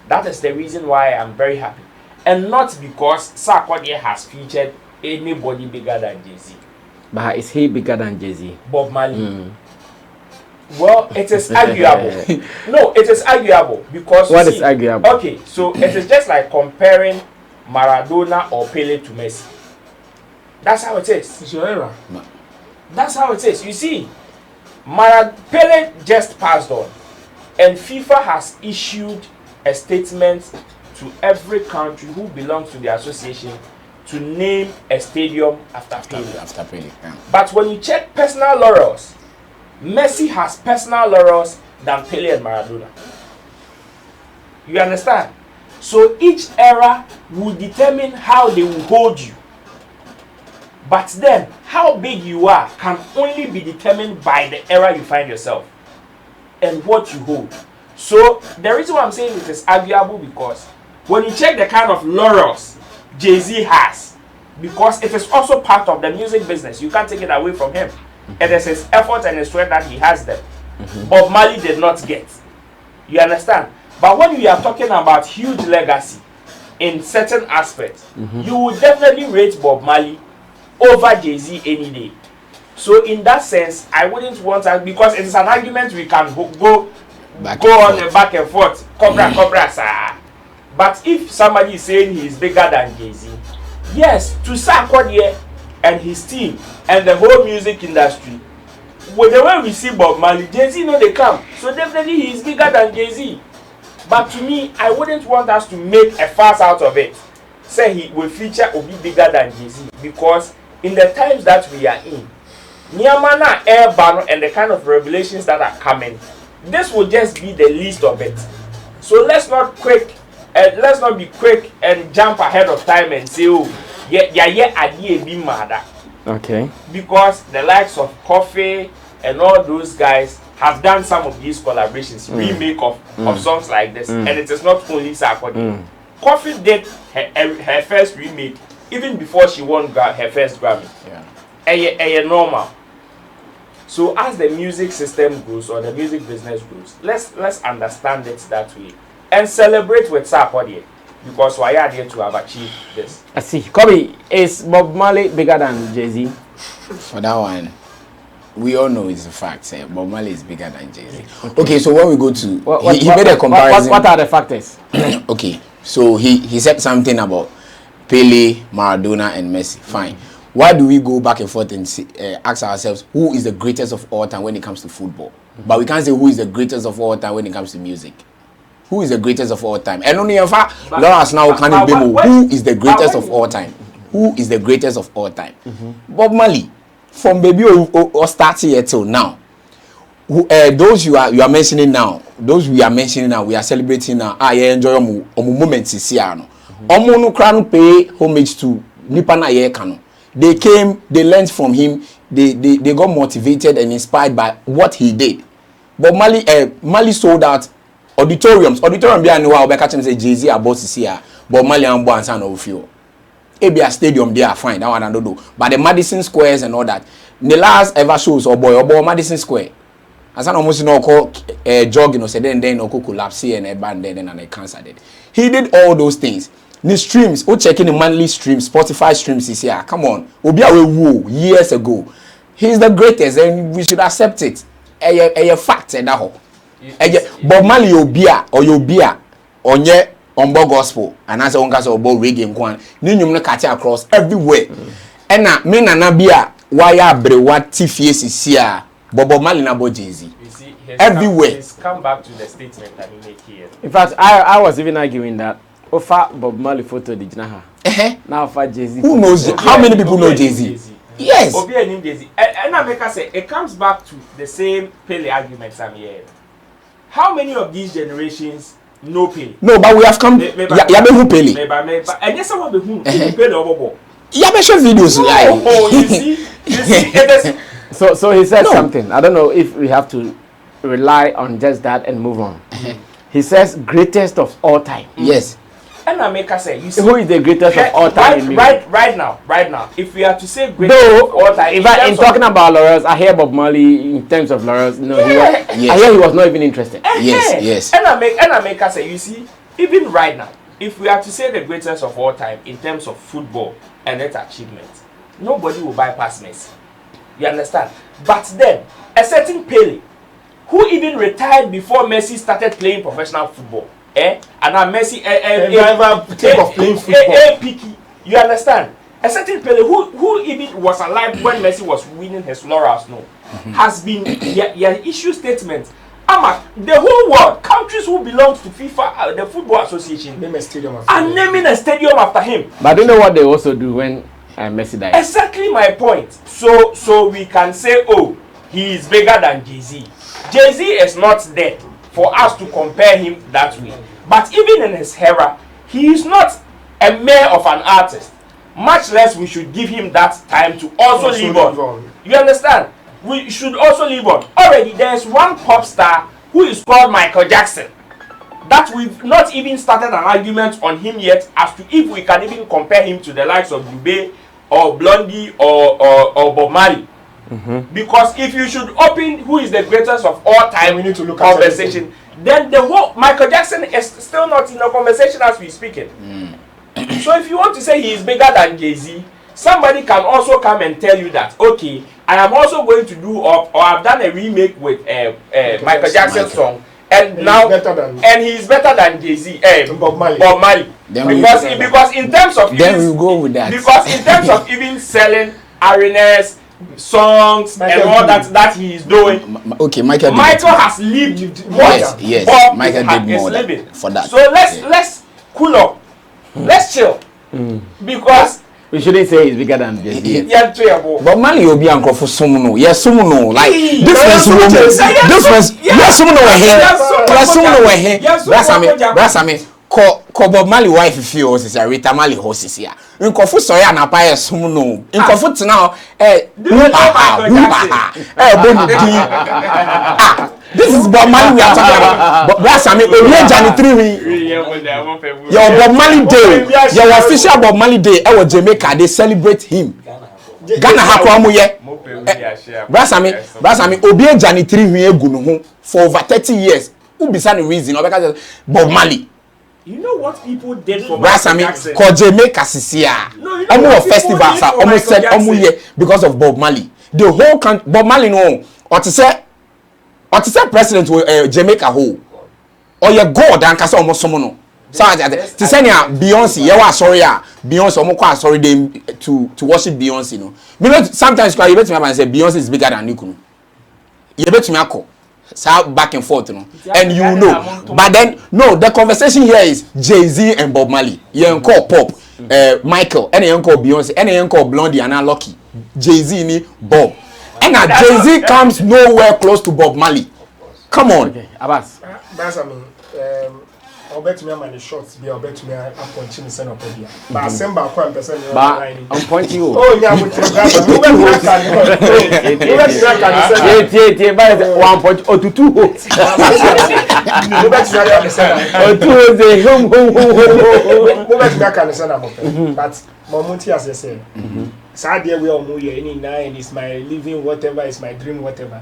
That is the reason why I am very happy, and not because Sarkodie has featured anybody bigger than Jay-Z. But is he bigger than Jay-Z? Bob Marley. Well, it is arguable. No, it is arguable because what is arguable? Okay, so it is just like comparing Maradona or Pele to Messi. That's how it is. It's your era. That's how it is. You see, Pele just passed on, and FIFA has issued a statement to every country who belongs to the association to name a stadium after Pele. After Pele, yeah. But when you check personal laurels, Messi has personal laurels than Pele and Maradona. You understand? So each era will determine how they will hold you. But then, how big you are can only be determined by the era you find yourself and what you hold. So the reason why I'm saying it is arguable because when you check the kind of laurels Jay-Z has, because it is also part of the music business, you can't take it away from him. It is his effort and his sweat that he has them. Bob Marley did not get. You understand? But when we are talking about huge legacy in certain aspects, you would definitely rate Bob Marley over Jay-Z any day. So in that sense, I wouldn't want to, because it is an argument we can go on the back and forth. Cobra, sir. But if somebody is saying he is bigger than Jay-Z, yes, to Sarkodie and his team and the whole music industry, with the way we see Bob Marley, Jay-Z know they come. So definitely he is bigger than Jay-Z. But to me, I wouldn't want us to make a fuss out of it. Say he will feature will be bigger than Jay-Z, because in the times that we are in, Niamana air ban and the kind of revelations that are coming, this will just be the least of it. So let's not be quick and jump ahead of time and say, oh, idea be mad. Okay. Because the likes of Coffee and all those guys have done some of these collaborations, remake of songs like this, and it is not only Sarkodie. Coffee did her first remake even before she won her first Grammy. Yeah. Normal. So as the music system grows or the music business grows, let's understand it that way and celebrate with Sarkodie, because we are there to have achieved this. I see. Kobe, is Bob Marley bigger than Jay-Z? For that one, we all know it's a fact. Bob Marley is bigger than Jay-Z. Okay, so when we go to he made a comparison. What are the factors? Okay, so he said something about Pele, Maradona, and Messi. Fine. Why do we go back and forth and ask ourselves who is the greatest of all time when it comes to football? But we can't say who is the greatest of all time when it comes to music. Who is the greatest of all time? And only in fact, Lawrence now can be who is the greatest of all time? Who is the greatest of all time? Bob Marley, from baby or starting here till now. Those you are mentioning now, those we are mentioning now, we are celebrating now. Yeah, enjoy moments is here no. No crown pay homage to nipa na ye kano. They came, they learned from him, they got motivated and inspired by what he did. But Marley sold out auditorium be anu wa obeka chem say Jay-Z about to see but Marley and Bo and San of you. Ebia stadium they are fine, that one I don't know. But the Madison Squares and all that, the last ever shows or boy Madison Square. As an almost no call jogging or say then no collapse and a band then and a cancer dead. He did all those things. The streams, checking the monthly streams, Spotify streams is here. Come on. Obi Awe years ago. He's the greatest and we should accept it. A fact and that whole. Bob Marley Obia or Yobia on ye on Bo gospel and as on gas or Bo reggae and one. Ninyum catch across everywhere. And now me na bia why bre what TFS is here. Bob Marley na Bo Jay-Z. Everywhere. He's come back to the statement that he made here. In fact, I was even arguing that Ofa Bob Marley photo di jina ha. Now for Jay-Z. Who knows? How many people know Jay-Z? Yes. Obi and Jay-Z. And I make us say it comes back to the same Pele argument, Sammy. How many of these generations know Pele? No, but we have come. Yabe who Pele? And yes, someone who Pele or Yabe show videos live. Oh, you see, it is. So he said something. I don't know if we have to rely on just that and move on. He says greatest of all time. Yes. And I make us say, you see, who is the greatest of all time? Right now, if we are to say greatest of all time, in talking about Laurels, I hear Bob Marley in terms of Laurels. No, I hear he was not even interested. Yes. And I make us say, you see, even right now, if we are to say the greatest of all time in terms of football and its achievements, nobody will bypass Messi. You understand? But then, a certain Pele, who even retired before Messi started playing professional football. And now Messi take of playing football. You understand? A certain Pele who even was alive when Messi was winning his laurels has been issue statements. The whole world, countries who belong to FIFA, the Football Association, are naming a stadium after him. But you know what they also do when Messi died? Exactly my point. So we can say, oh, he is bigger than Jay-Z. Jay-Z is not dead for us to compare him that way. But even in his era, he is not a mayor of an artist. Much less we should give him that time to also live on. You understand? We should also live on. Already there is one pop star who is called Michael Jackson. That we've not even started an argument on him yet as to if we can even compare him to the likes of Dube or Blondie or Bob Marley. Because if you should open who is the greatest of all time, we need to look at conversation. Then the whole Michael Jackson is still not in the conversation as we speaking. So if you want to say he is bigger than Jay-Z, somebody can also come and tell you that okay, I am also going to do or I've done a remake with Michael Jackson's song, and now he's better than Jay-Z, Bob Marley. Because in terms of then we go with that. Because in terms of even selling arenas, songs, Michael and all that he is doing. Okay, Michael has lived what yes, Bob Michael did more living. for that. So let's cool up. Let's chill. Because we shouldn't say he's bigger than Jay-Z. But Marley will be uncle for someone. Yes, someone like difference woman. Difference. Yes, someone over here. Yes, someone over here. Brasame. Ko Bob Marley wife feels is a Rita Marley horses here. Nkofu sorry na pa yes someone. Nkofu tina this is Bob Marley we are talking about. But Brasame we January 3 your Bob Marley day. Your official Bob Marley day. I was Jamaica. They celebrate him. Ghana hakwamu ye. Brasame obi January 3 we egu no ho for over 30 years. Who be the reason? Because Bob Marley. You know what people did for Michael Jackson? Called Jamaica Sisia. Almost festivals are almost said because of Bob Marley. The whole country, Bob Marley no. Or to say president Jamaica whole. Or your God and kasa almost someone. So to say Beyonce, you are sorry Beyonce almost sorry them to worship Beyonce no. Because sometimes you bet me say Beyonce is bigger than you. You bet me ako. So back and forth, you know, and you know. But then, no, the conversation here is Jay-Z and Bob Marley. You call Pop, Michael, and you call Beyonce, and you call Blondie, and Lucky. Jay-Z ni Bob, and now Jay-Z comes nowhere close to Bob Marley. Come on, okay, Abbas. That's I mean, I'll bet me on the shots. I'll bet me on punching the center of the but December, I'm pointing you. Oh yeah, but one point or two. But Momonti as I say, Sadia we all move any nine is my living whatever is my dream whatever.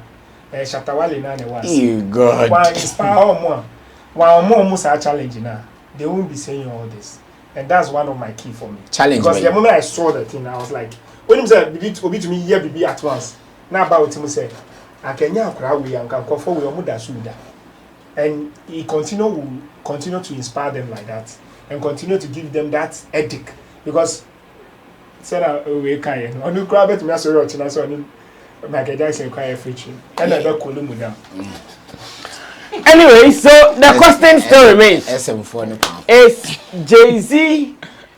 Shatta Wale na ne was. You God. Why inspire more? While more almost are challenging now, they won't be saying all this, and that's one of my key for me. Challenge because the moment I saw the thing, I was like, when you said "Obi to me, yeah, be at once." Now about him say, "I can now crowd we and can come forward with muda suda," and he will continue to inspire them like that, and continue to give them that ethic because. Say we can. Onu crowd bet me sorry or so onu Michael Jackson quiet featuring, and I don't call him down. Anyway, so the question still remains. Is Jay-Z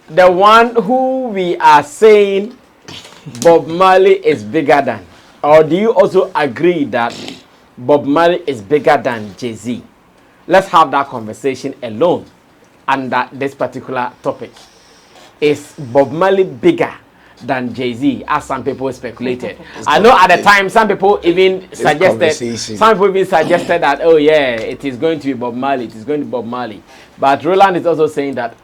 the one who we are saying Bob Marley is bigger than? Or do you also agree that Bob Marley is bigger than Jay-Z? Let's have that conversation alone under this particular topic. Is Bob Marley bigger than Jay-Z, as some people speculated? I know at the time some people even suggested that, oh yeah, it is going to be Bob Marley, it is going to be Bob Marley. But Roland is also saying that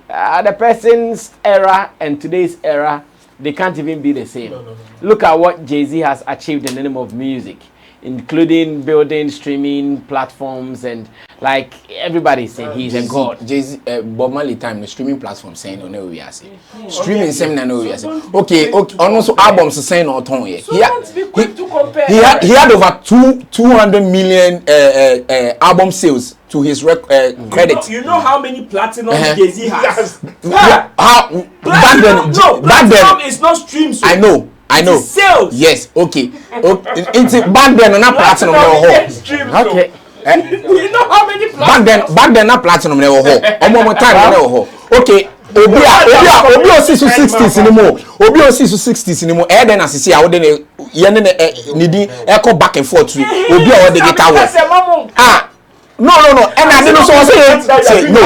the person's era and today's era, they can't even be the same. No. Look at what Jay-Z has achieved in the name of music, including building streaming platforms, and like everybody saying he's a god. Jay-Z, Bob Marley time the streaming platform saying no we are saying streaming seminar no we are saying okay also albums saying no ton here. He had over 200 million album sales to his credit. You know how many platinum Jay-Z has? Back then it's not streams. I know. Sales. Yes. Okay. It's back then on platinum okay. You know how many platinum? Back then na platinum never ho. Omo time never ho. Okay. Obi o 60s anymore. Obi o 60s anymore. Then as see how dey needing echo back and forth to Obi o the guitar work. No. And I didn't so say no.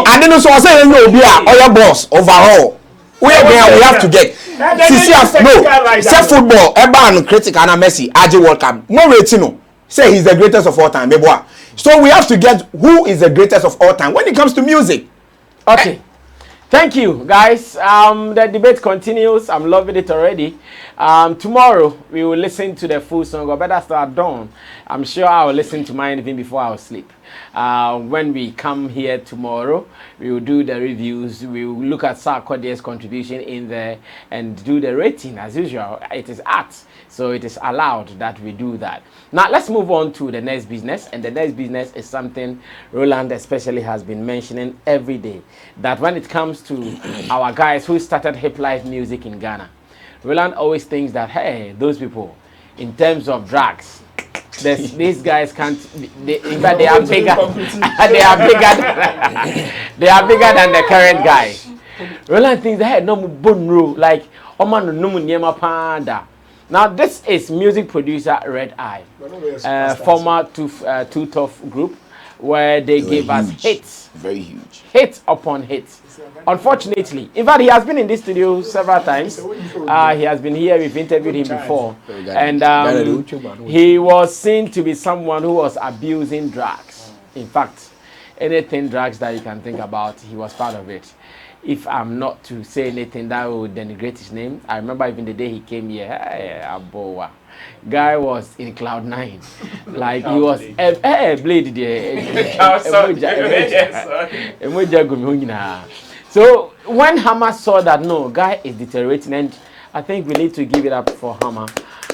I didn't so say no Obi or your boss overall. We have to get. Say football, Eban critic and Messi, AJ World Cup. No rating no. Say he's the greatest of all time, Meboa. So we have to get who is the greatest of all time when it comes to music. Okay. Thank you, guys. The debate continues. I'm loving it already. Tomorrow we will listen to the full song, or better start dawn. I'm sure I will listen to mine even before I will sleep. When we come here tomorrow, we will do the reviews. We will look at Sarkodie's contribution in there and do the rating as usual. It is art, so it is allowed that we do that. Now let's move on to the next business, and the next business is something Roland especially has been mentioning every day. That when it comes to our guys who started hip life music in Ghana, Roland always thinks that, hey, those people, in terms of drugs, these guys can't. In fact, they are bigger. They are bigger. They are bigger than the current guys. Roland thinks that, hey, no bone rule, like Oman no Nyema Panda. Now this is music producer Red Eye, former Too Tough group, where they gave us hits, very huge, hits upon hits. Unfortunately, in fact, he has been in this studio several times. He has been here. We've interviewed him before, and he was seen to be someone who was abusing drugs. In fact, anything drugs that you can think about, he was part of it. If I'm not to say anything that would denigrate his name, I remember even the day he came here, guy was in cloud 9, like he was blade there. So when Hammer saw that no guy is deteriorating, and I think we need to give it up for Hammer.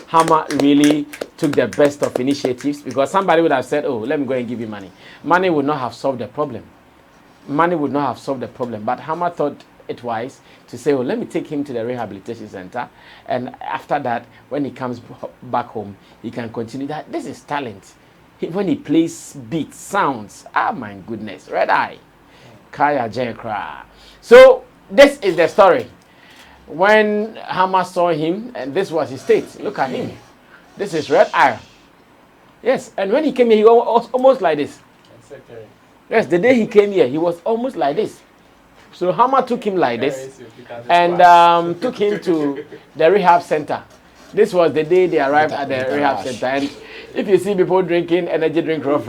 Hammer really took the best of initiatives, because somebody would have said, oh, let me go and give you money. Money would not have solved the problem. Money would not have solved the problem, but Hammer thought it wise to say, oh, let me take him to the rehabilitation center, and after that, when he comes back home, he can continue that. This is talent. When he plays beats, sounds, my goodness, Red Eye, Kaya Jenkra. So this is the story. When Hammer saw him, and this was his state, look at him. This is Red Eye. Yes, and when he came here, he was almost like this. Yes, the day he came here, he was almost like this. So Hammer took him like this and took him to the rehab center. This was the day they arrived at the rehab center. And if you see people drinking energy drink rough,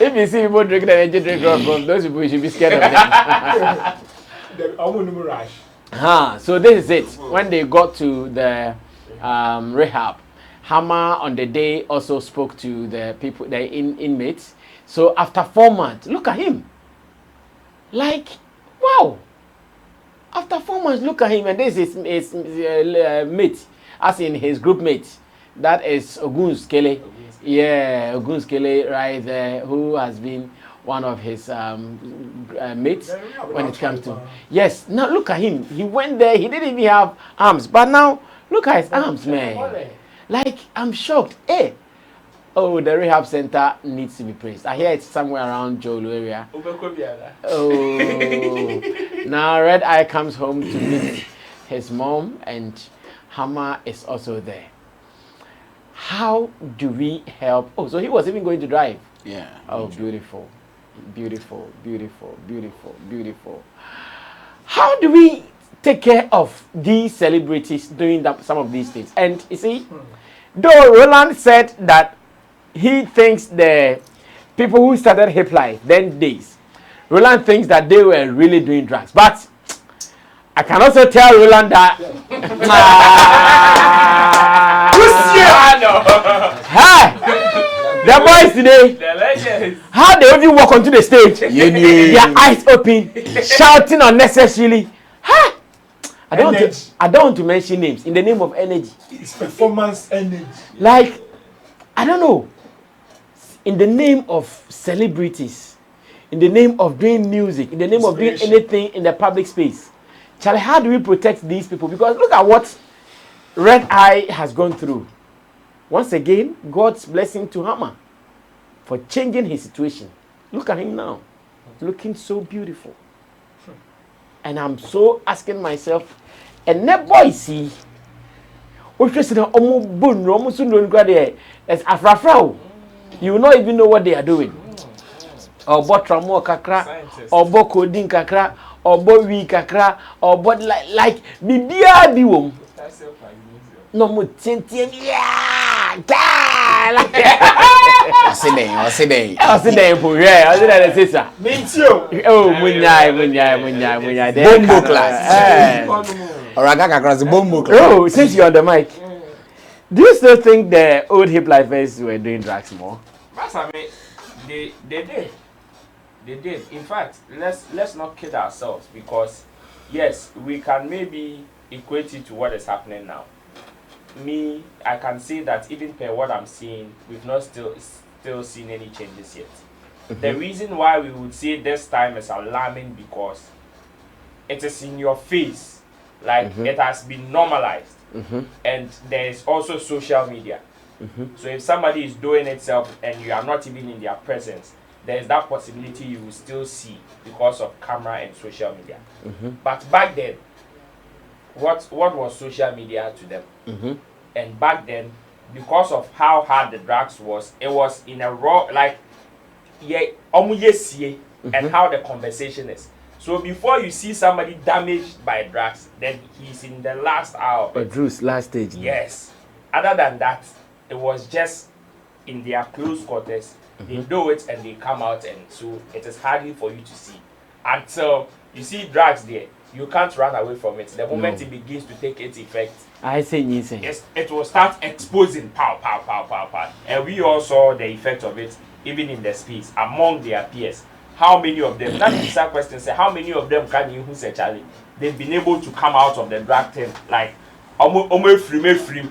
if you see people drinking energy drink rough, those people, you should be scared of them. So this is it. When they got to the rehab, Hammer on the day also spoke to the people, the inmates. So after 4 months, look at him. Like, wow. After 4 months, look at him, and this is his mate, as in his group mate. That is Ogunskele. Yeah, Ogunskele right there, who has been one of his mates when it comes to. Yes, now look at him. He went there, he didn't even have arms, but now look at his arms, man. Like, I'm shocked. Hey. Oh, the rehab center needs to be praised. I hear it's somewhere around Jolo area. Oh, now Red Eye comes home to meet his mom, and Hammer is also there. How do we help? Oh, so he was even going to drive. Yeah. Oh, beautiful, beautiful, beautiful, beautiful, beautiful. How do we take care of these celebrities doing some of these things? And you see, though Roland said that he thinks the people who started hip life then days, Roland thinks that they were really doing drugs. But I can also tell Roland that the boys today, how they even walk onto the stage, their eyes open, shouting unnecessarily. I don't want to mention names in the name of energy. It's performance energy. Like, I don't know. In the name of celebrities, in the name of doing music, in the name of doing anything in the public space. Charlie, how do we protect these people? Because look at what Red Eye has gone through. Once again, God's blessing to Hammer for changing his situation. Look at him now, looking so beautiful. And I'm so asking myself, and that boy see, you will not even know what they are doing. Or bot tramo kakra, or bot coding kakra, or bot we kakra, or bot like bibia biwom. No more tintien, yeah, I say there. I say that sister. Oh, munyai. Bombo class. across the bomb. Oh, since you're on the mic, do you still think the old hip lifers were doing drugs more? I mean, they did. They did. In fact, let's not kid ourselves, because yes, we can maybe equate it to what is happening now. I can say that even per what I'm seeing, we've not still seen any changes yet. The reason why we would say this time is alarming because it is in your face, like it has been normalized, and there is also social media. So if somebody is doing itself and you are not even in their presence, there is that possibility you will still see because of camera and social media. But back then, what was social media to them? And back then, because of how hard the drugs was, it was in a raw, like, and how the conversation is. So before you see somebody damaged by drugs, then he's in the last hour. But Drew's last stage. Yes. Other than that, it was just in their close quarters. They do it and they come out, and so it is hardly for you to see. Until you see drugs there, you can't run away from it. The moment it begins to take its effect, I say it will start exposing pow. And we all saw the effect of it, even in the space, among their peers. How many of them, that is a question, say, how many of them can you who say, Charlie, they've been able to come out of the drug thing, like, almost free.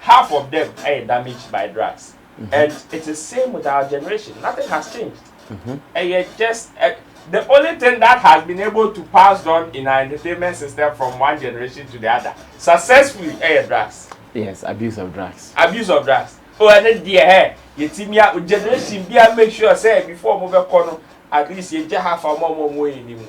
Half of them are damaged by drugs. And it's the same with our generation. Nothing has changed. And yet just, the only thing that has been able to pass on in our entertainment system from one generation to the other, successfully, drugs. Yes, abuse of drugs. Abuse of drugs. Oh, and then dear, you see me, generation, make sure, say, before move corner, at least you just have a more way anymore.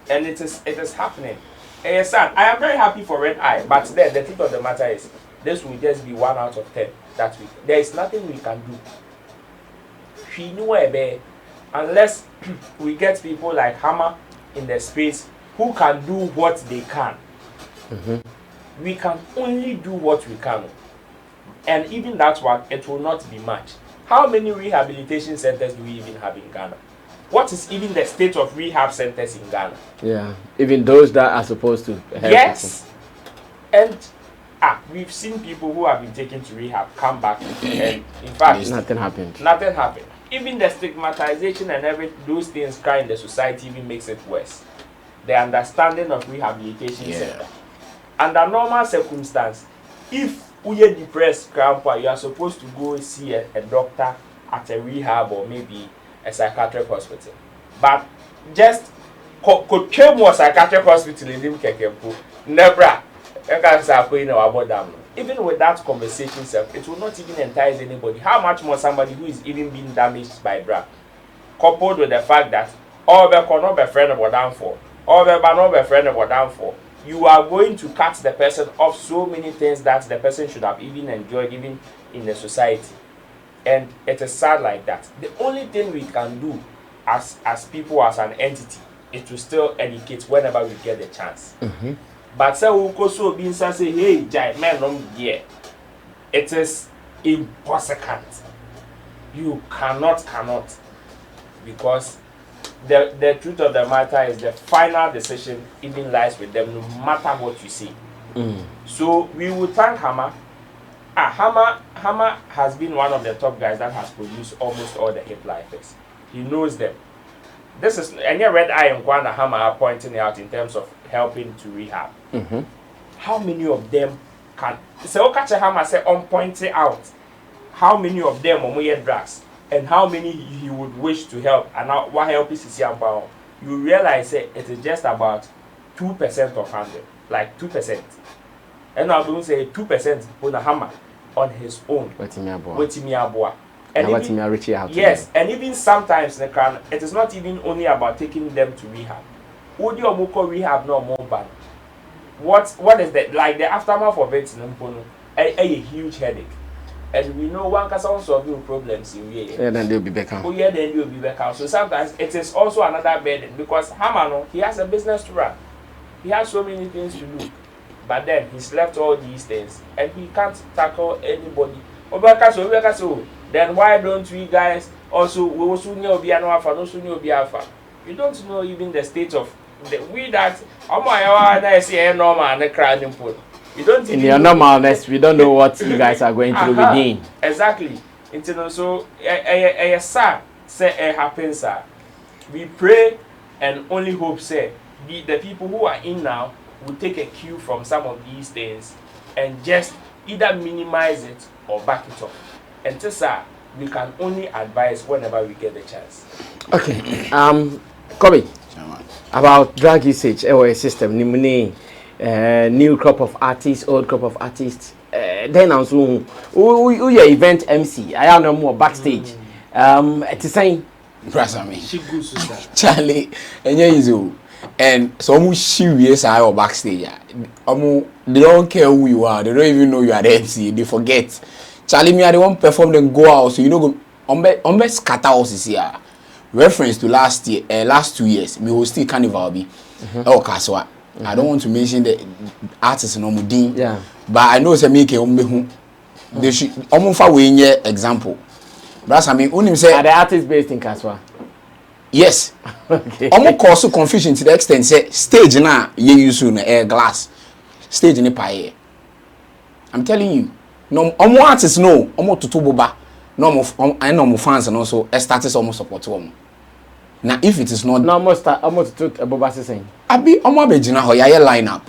And it is happening. And yes, son, I am very happy for Red Eye, but then the truth of the matter is, this will just be 1 out of 10 that week. There is nothing we can do. She knew unless we get people like Hammer in the space who can do what they can. We can only do what we can. And even that one, it will not be much. How many rehabilitation centers do we even have in Ghana? What is even the state of rehab centers in Ghana? Yeah, even those that are supposed to help. Yes. People. And we've seen people who have been taken to rehab come back, and in fact, nothing happened. Nothing happened. Even the stigmatization and those things cry in the society even makes it worse. The understanding of rehabilitation center. Under normal circumstance, if we are depressed, grandpa, you are supposed to go see a doctor at a rehab or maybe a psychiatric hospital. But just could came was psychiatric hospital in him kekempo. Never. Even with that conversation, it will not even entice anybody. How much more somebody who is even being damaged by drug, coupled with the fact that all the not be friend of down for, all the not be friend of down for, you are going to cut the person off so many things that the person should have even enjoyed, even in the society. And it is sad like that. The only thing we can do as people, as an entity, is to still educate whenever we get the chance. But say we go so being say, hey, Jai, man, here. It is impossible. You cannot, because the truth of the matter is the final decision even lies with them, no matter what you say. So we will thank Hammer. Hammer has been one of the top guys that has produced almost all the hip lifers. He knows them. This is any Red Eye and Kwana Hammer are pointing out in terms of helping to rehab. How many of them can so catch a Hammer say on pointing out how many of them are drugs and how many he would wish to help, and now what help is you realize it is just about 2% of 100, like 2%. And I don't say 2% on a Hammer on his own. And even, yes, and even sometimes it is not even only about taking them to rehab. Would you rehab no more bad? What is that? Like the aftermath of it, a huge headache. And we know one can solve problems in here. Yeah, then they'll be back out. Oh yeah, then they'll be back out. So sometimes it is also another burden because Hammer, he has a business to run. He has so many things to do. But then he's left all these things and he can't tackle anybody. Then why don't we guys also we also know be an alpha, no soon you'll be alpha. You don't know even the state of we that I see normal and the crowd input. We don't in your normalness, we don't know what you guys are going through within. Exactly. Until so sir say it happens, sir. We pray and only hope say the people who are in now will take a cue from some of these things and just either minimize it or back it up. And sir, we can only advise whenever we get the chance. Okay. Kobe, about drug usage, our system, new crop of artists, old crop of artists. Then also, who your event MC? I am no more backstage. It's saying, Charlie, and yeah, and some serious are backstage. They don't care who you are. They don't even know you are the MC. They forget. Charlie, me, I don't perform then go out. So you know, go scatter us here. Reference to last 2 years, me hosted Carnival be. Oh, Kaswa. I don't want to mention the artists no mudin. Yeah. But I know say make who. They should for we example. That's I mean only say are the artists based in Kaswa? Yes. Okay. Cause confusion to the extent say stage na ye use na air glass. Stage ni pie. I'm telling you. No artists no tutu boba. No fans and also status almost support them. Now if it is not almost to boba saying. Abi begina ho ya lineup.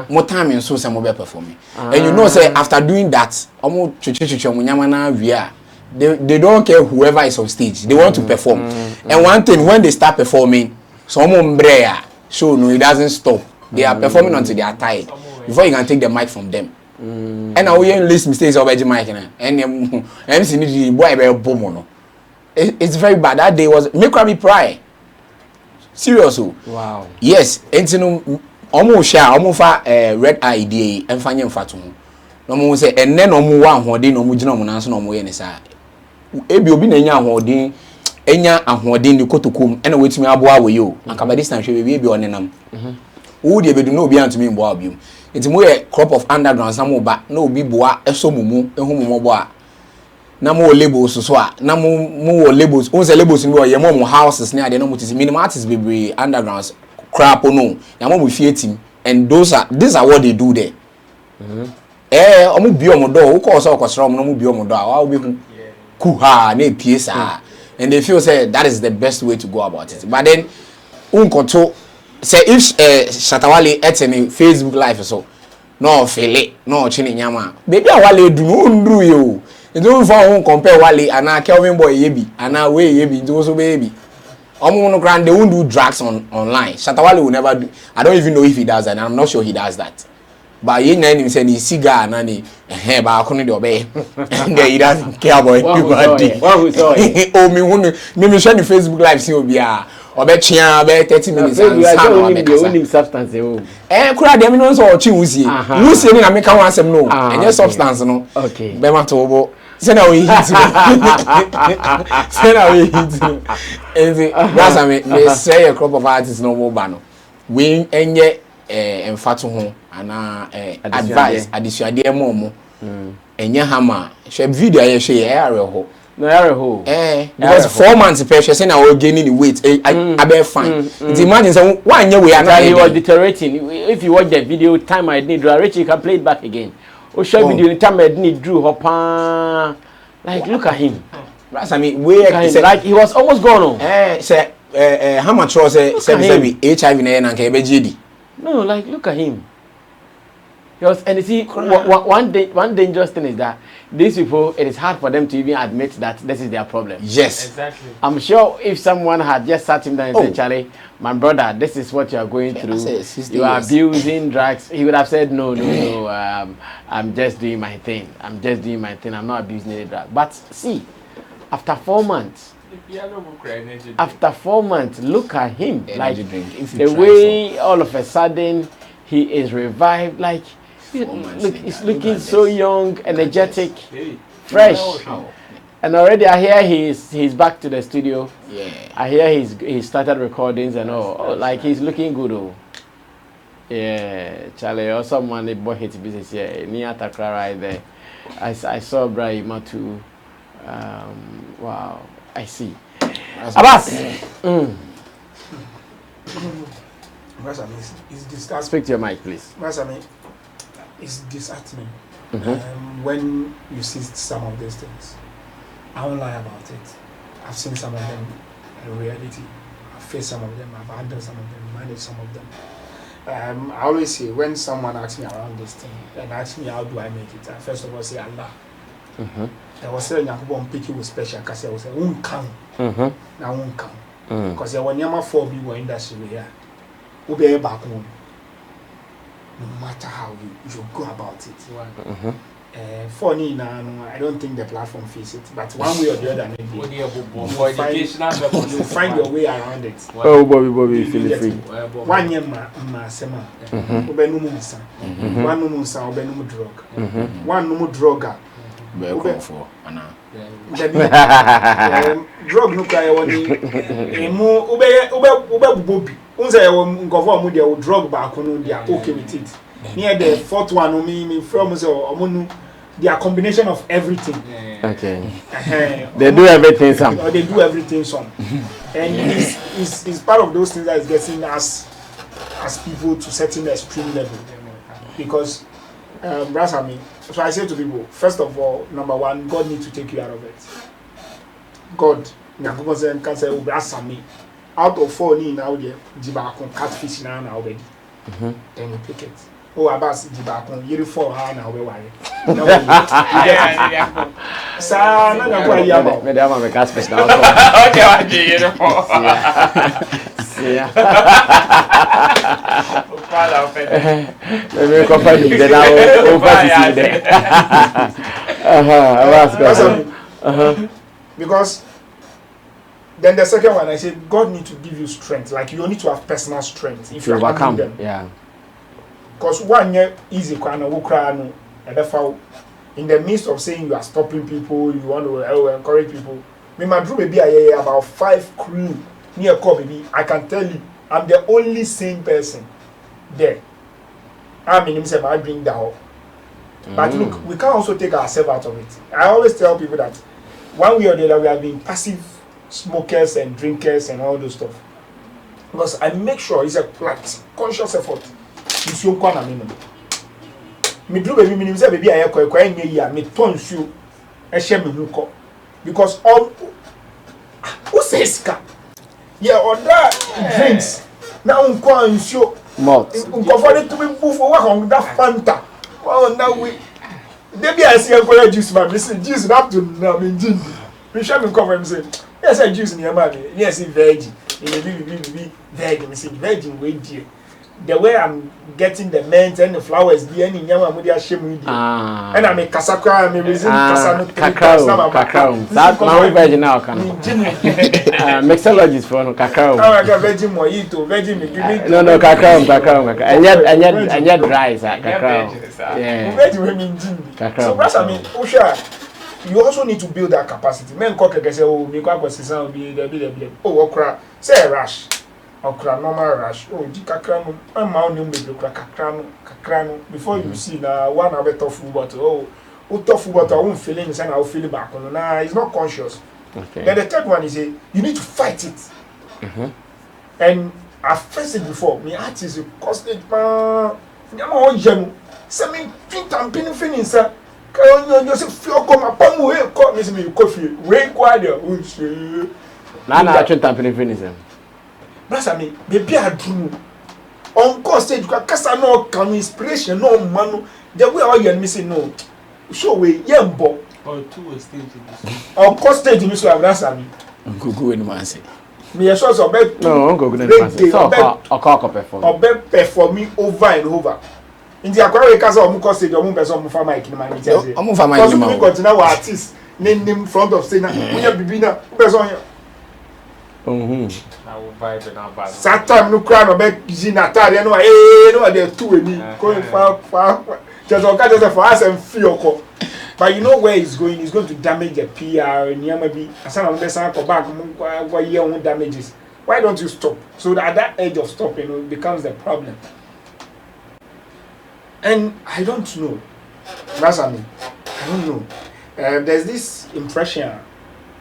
More time in so some mobile performing. And you know say after doing that, they don't care whoever is on stage. They want to perform. And one thing when they start performing, some umbrella show no it doesn't stop. They are performing until they are tired before you can take the mic from them. And now we list mistakes of the mic and MC need boy bomono. It's very bad. That day was make me cry. Seriously. Wow. Yes, and almost share almost red idea and find him fatu. No more say and then no more one holding no mujino monans no more any side. Ebi obi na nya holding enya ahoden de kotokum and wait me aboa we you. And come this time she be on enam. Who dey be do no be ant me boa biom. It's more a crop of underground some ba no be boa eso mumu ehu mumu boa. Na mo labels so a na mo labels on say labels ni ye mo houses na dey no mutis minimum artists be undergrounds crap no na mo fie team and these are what they do there. Omo bi omo do wo call so okosra omo no mo bi omo do a wa obi hu ku ha na piesa and they feel say that is the best way to go about it. But then unkoto say if Shatta Wale at any Facebook live so no fele no chini nyama baby Wale do no ndru yo. You don't for compare Wale and Kelvin boy yebi and way yebi into also baby. No grand they won't do drugs online. Shatta Wale will never do. I don't even know if he does that, and I'm not sure he does that. But he name say he cigar and he but I couldn't obey. And he doesn't care about anybody. Me share the Facebook live see obi a obe chia be 30 minutes and sound substance kura dem no so ochi wusie. Wusie ni na me ka wan asem no. Enye substance no. Okay. Be ma to obo. Say na we hit. Say na we hit. That's me say a crop of artists no more ban. We enye emfato ho ana advice adisuade mo enye hama she video ye she area ho no area ho because 4 months pressure say na we gaining the weight I be fine it imagine say one year we are he was deteriorating. If you watch the video time I need Rich you can play it back again. O show video time I need drew hopa like look at him. That's I mean where like he was almost gone on. Say how much was say HIV na nke be GD. No, like look at him. Because and you see, one dangerous thing is that these people, it is hard for them to even admit that this is their problem. Yes, exactly. I'm sure if someone had just sat him down and said, Charlie, my brother, this is what you are going through. You are abusing drugs. He would have said, no. I'm just doing my thing. I'm not abusing any drug. But see, after 4 months. After 4 months, look at him. Like the way all of a sudden he is revived. Like he's looking so young, energetic, fresh. And already I hear he's back to the studio. Yeah. I hear he started recordings and all. Like he's looking good. Oh. Yeah, Charlie. Or someone they bought his business here. Near Takra right there. I saw Brahima too. Wow. I see. Abbas. Because I mean, it's disheartening. Speak to your mic, please. Because I mean, it's disheartening when you see some of these things. I won't lie about it. I've seen some of them in reality. I've faced some of them. I've handled some of them. Managed some of them. I always say when someone asks me around this thing and asks me how do I make it, I first of all say Allah. I was saying I won't pick you with special because I was saying won't come. Now won't come. Because when you're for me in industry here, we'll be back home. No matter how you go about it. Funny now, I don't think the platform fits it, but one way or the other, maybe you find your way around it. Oh, Bobby, feel free. 1 year, ma sema. Obenu musa. One no musa, obenu drug. One no drugger. For Anna. Drug no cry one. Ube Bobby. Unza ngofo mu dia drug back no dia okay with it. Near the fourth one, me from they are combination of everything. Okay. They do everything some. Or they do everything some. And it's part of those things that is getting us as people to certain extreme level. Because I mean, so I say to people, first of all, number one, God needs to take you out of it. God, can say Sammy. Out of 4 now there, Jibakon catfish now already. Then you pick it. Oh, Abbas Jibakon, you 4 now we worry. Sir, no go ya. Madam, I'm catfish now. Okay, because then the second one, I said, God needs to give you strength. Like you need to have personal strength if you overcome them. Yeah. Because 1 year easy, in the midst of saying you are stopping people, you want to encourage people. Me, my drew baby, I about 5 crew near call baby. I can tell you, I'm the only sane person there. I mean, himself, I bring that up. But look, we can also take ourselves out of it. I always tell people that one way or the other, we have been passive smokers and drinkers and all those stuff. Because I make sure it's a conscious effort. It's your corner minimum. Me do baby minimum say baby I kwa nye me tons you e share me huko. Because all who says ka? Yeah, other drinks. Now unko ansio malt. Unko for it to be move work on that Fanta. Well now we baby I see encourage juice man. Listen, juice up to now me gin. Me share me cover him say yes, I juice in your man. Yes, virgin. Be virgin. Me say virgin way dear. The way I'm getting the mint and the flowers, be any nyama mudi ashemu idi. And I make kasakra, me reason kasano cacao. That my virgin now can. Mixologist for no cacao. I got virgin mojito, virgin me. No cacao. And yet dry cacao. Yeah. Virgin women gin. So that's I mean, Osha. You also need to build that capacity. Men cook say, oh, me kwa kwasisa obi the oh, okra, say a rush. Okra normal rush. Oh, di kakra no, ma onu me kakra no. Before you see na one a bit of bottle. Oh, tofu bottle, I won't feel it, and I'll feel it back. Nah, he's not conscious. Okay. Then the third one is you need to fight it. And I've faced it before. Me heart is costed man. Nyama o jemu. Se me think I'm pinning feelings, sir. You say feel come upon we call me coffee. We kwade o. Na actually tamping finish them. Brother me, baby I do. On course stage you kasa no come inspiration no man. The way all you say no. Show we yembo. Or 2 stage. On course stage you so brother me. Go in man say. Me so so be no go in man say. So o perform. O be perform over and over. India akwa we kasa o mu course stage o mu person mu farm mic ni man say. O mu farm mic ni man. Because we continue our artist name front of stage na. Unya bibi na person here. I will vibe na bad. Satam no cry no be jinatare no no dey two eni going far just okay just for us and feel ko. But you know where he's going to damage the PR and maybe asana no be san ko back go year on damages. Why don't you stop? So that at that edge of stopping becomes the problem. And I don't know. That's I mean. I don't know. There's this impression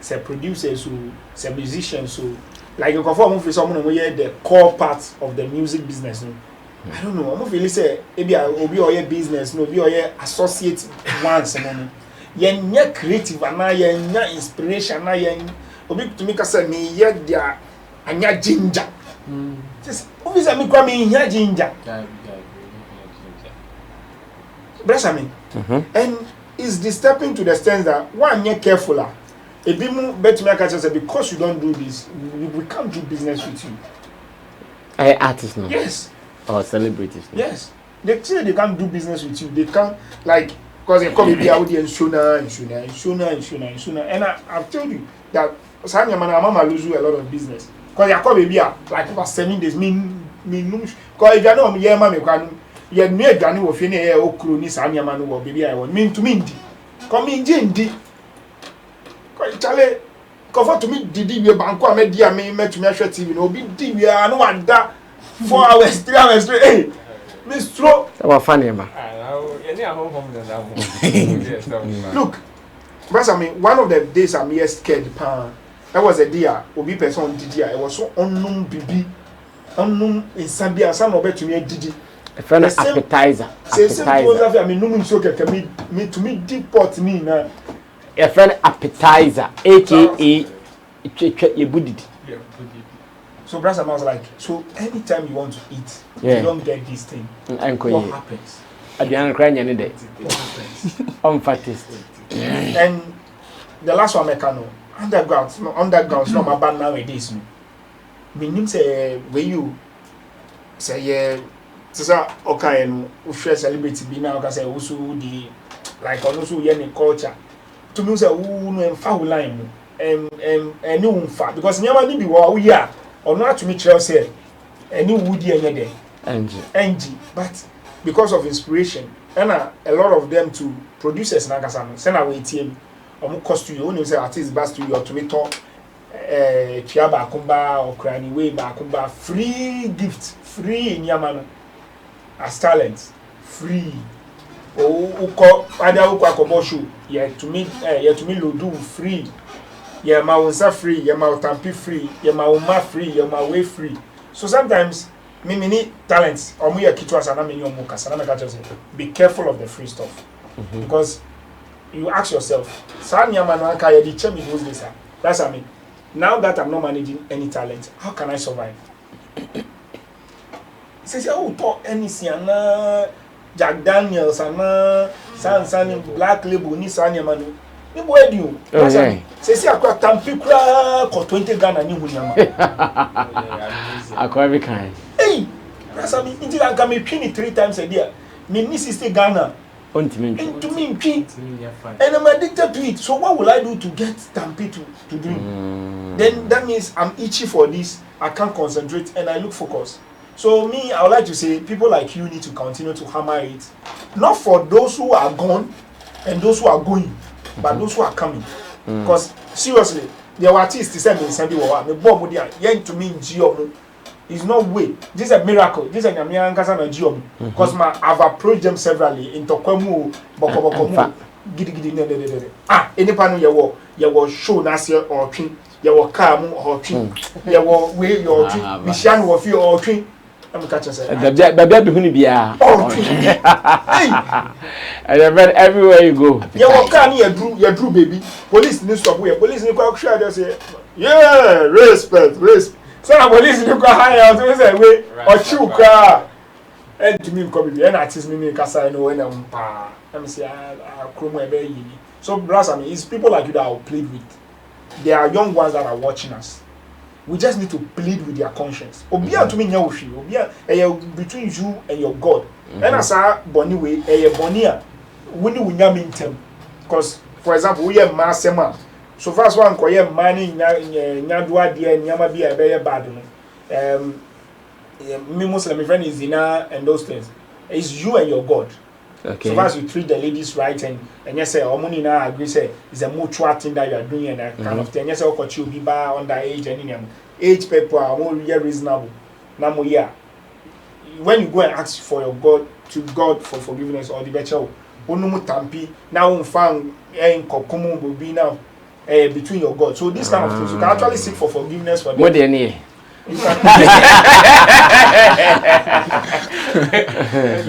say producers who say musicians who like you conform for someone who hear the core part of the music business. No? I don't know. I'm feeling say maybe I will be your business, no, be your associate once. You're creative and you're inspiration. Obi to make us say me yet there and you're ginger. Just obviously me call me here ginger. Bless me. And it's disturbing to the extent that one you're careful. A bit more better me catch say because you don't do this, we can't do business with you. Artists no. Yes. Or celebrities. No? Yes. They say they can't do business with you. They can't like because they come here with the insurance. And I've told you that Sammy and my mama lose you a lot of business. Because they come here like over 7 days. Because if you know me, mama can you need to know if you need a crony Sammy man or baby I want mean to me. Come in Jindi. Charlie, comfort to me, Didi, we bank, me dear me, met me, TV, no, be TV, I know what that 4 hours, 3 hours straight. Hey, Miss Tro. That was funny, man. Look, but I mean, one of the days I'm here scared, that was a dear, Obi person Didi, I was so unknown, baby, unknown in Zambia, some of it to me, Didi. A friend appetizer. I mean, no, so can me to me, deep pot me now. A friend appetizer, aka Yebudidi. So brother, I was like, so anytime you want to eat, you don't get this thing. What happens? At the end, crying any day. What happens? Unfatist. And the last one I can know, underground's not my band nowadays. My name say where you say yeah, so okay, and we share celebrity be now because I also the like also any culture. To me say who no foul line no fa because nyama ni bi wo we are or not to me tell say any woody any there but because of inspiration and a lot of them to producers na kasa no say na we tie omo cost you when you say artist best to you to me talk tia ba kumba or crani way ba kumba free gift free nyama no as talent free uko ada uko akobosho yeah to me lodu free yeah ma wonsa free yeah ma tampi free yeah ma uma free yeah ma way free so sometimes me need talents omo ya kitu asana me nyomo kasa na me catch say be careful of the free stuff because you ask yourself sanya manaka ya di chemi those days that's I mean now that I'm not managing any talent how can I survive say oh talk anything na Jack Daniels and San Black Label ni sanya manu ni boy di o say akwa tampi kura ko 20 Ghana ni hunyama akwa every kind hey that's I mean inti anka me twin 3 times a day me ni 60 Ghana into me and I'm addicted to it so what will I do to get tampi to do then that means I'm itchy for this I can't concentrate and I look focused. So me, I would like to say people like you need to continue to hammer it. Not for those who are gone and those who are going, but those who are coming. Because seriously, there were artists to send me to me it's no way. This is a miracle. This is a Nyamian because I've approached them severally into Kwemu, Bokobokomu, Gidi. Any panel you were show Nasia or Twin, you were Kamu or Twin, you were way your Twin, Mishan or few or Twin. I'm catching the baby who be everywhere you go. You walk on you drew baby. Police need stop where police need go share just say yeah, respect. So the police need go higher to say way or chew cry. And to me come be an artist me kasa no when I'm pa. Let me say I chrome ebe yi. So brass I mean it's people like you that I'll plead with. There are young ones that are watching us. We just need to plead with their conscience. Obia to me nyawoshi. Obia between you and your God. And as a boni way, bonia. We ni wunya mintem. Because for example, we are masema. So first one ko ye mani nyadua dia nyama bi ebe bad no. Me Muslim friend is zina and those things. It's you and your God. Okay. So far as you treat the ladies right and you say money now agree say it's a mutual thing that you are doing and that kind of thing. And you say okay you be under age and any age people are more reasonable. Now when you go and ask for your God for forgiveness or the better onumu tampi now found en kokumu will be now between your God. So these kind of things, you can actually seek for forgiveness for them. What do you need? You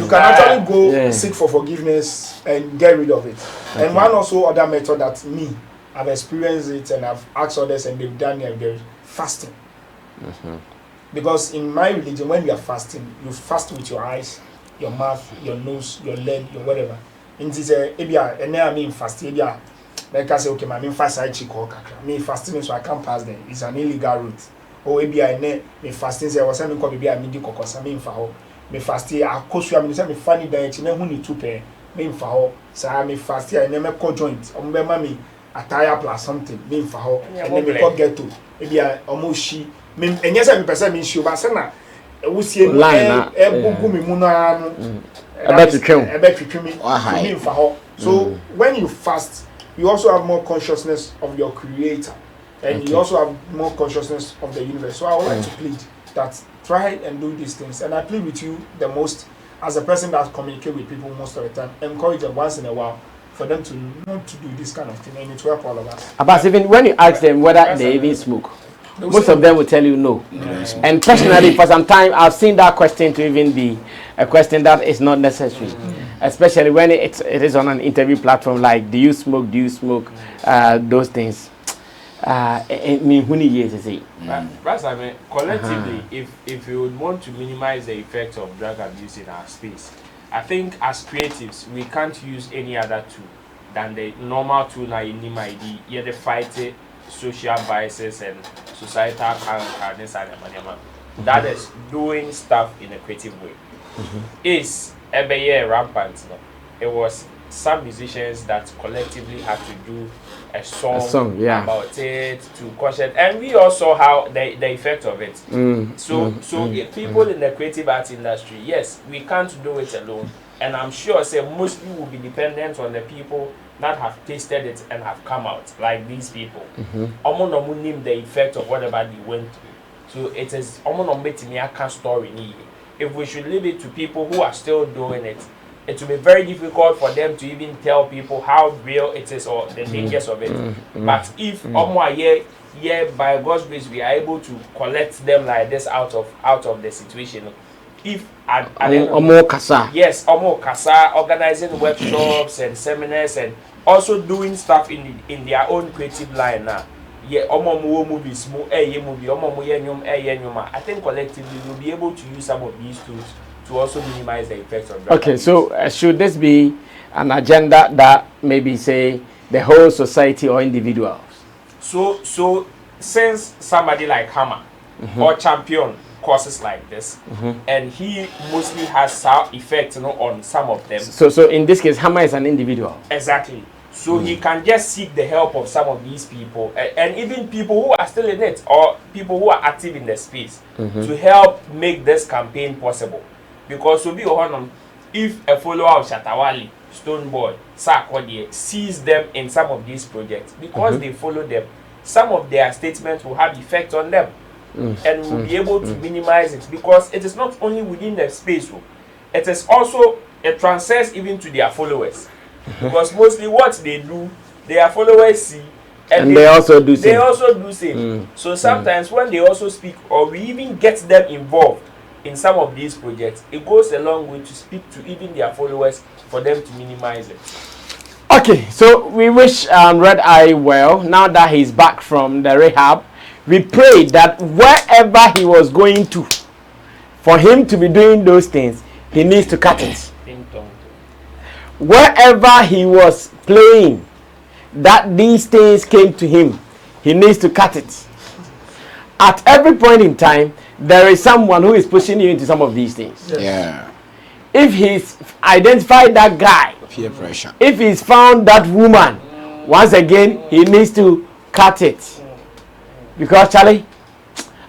can actually go seek for forgiveness and get rid of it. Okay. And one also other method that I've experienced it and I've asked others and they've done it, they're fasting. Because in my religion, when you are fasting, you fast with your eyes, your mouth, your nose, your leg, your whatever. And this and then I mean fasting. Like I say, okay, I mean fast I chick or kakra. Me fasting so I can't pass them. It's an illegal route. Or maybe I me fasting say I was saying maybe I mean I mean for me fasting I course I mean say me funny diet you know who need 2 pair me for so me fasting I never co joint or me attire plus something me for and then me go get to maybe I almost she me and yes I person me show but say na we see line bugu me mu na no me for so when you fast you also have more consciousness of your creator. And you also have more consciousness of the universe. So I would like to plead that try and do these things. And I plead with you the most, as a person that communicates with people most of the time, encourage them once in a while for them to not to do this kind of thing. And it will help all of us. But even when you ask them whether they even smoke, most of them will tell you no. And personally, for some time, I've seen that question to even be a question that is not necessary. Especially when it is on an interview platform like, do you smoke, those things. Many years is it? But I mean, collectively, if you would want to minimize the effects of drug abuse in our space, I think as creatives we can't use any other tool than the normal tool na inimaidi. Yeah, the fight social biases and societal kindness and that is doing stuff in a creative way. Is every year rampant. No? It was some musicians that collectively had to do a song about it to caution, and we all saw how the effect of it. So if people in the creative arts industry, yes, we can't do it alone, and I'm sure say mostly will be dependent on the people that have tasted it and have come out, like these people. Name the effect of whatever they went through. So it is a story. If we should leave it to people who are still doing it, it will be very difficult for them to even tell people how real it is or the dangers of it. But if by God's grace we are able to collect them like this out of the situation. If organizing workshops and seminars and also doing stuff in their own creative line now. Movies, I think collectively we'll be able to use some of these tools to also minimize the effects of drug abuse. So should this be an agenda that maybe say the whole society or individuals? So since somebody like Hammer or Champion courses like this, and he mostly has some effect on some of them. So in this case, Hammer is an individual. Exactly. So he can just seek the help of some of these people, and even people who are still in it or people who are active in the space to help make this campaign possible. Because if a follower of Shatta Wale, Stoneboy, Sarkodie sees them in some of these projects, because they follow them, some of their statements will have effect on them, and will be able to minimize it, because it is not only within the space, it is also, it transcends even to their followers. Because mostly what they do, their followers see, and they also do same. They also do same. So sometimes when they also speak, or we even get them involved in some of these projects, it goes a long way to speak to even their followers for them to minimize it. Okay, so we wish Red Eye well. Now that he's back from the rehab, we pray that wherever he was going to, for him to be doing those things, he needs to cut it. Wherever he was playing, that these things came to him, he needs to cut it. At every point in time, there is someone who is pushing you into some of these things. Yeah. If he's identified that guy, peer pressure. If he's found that woman, once again, he needs to cut it. Because Charlie,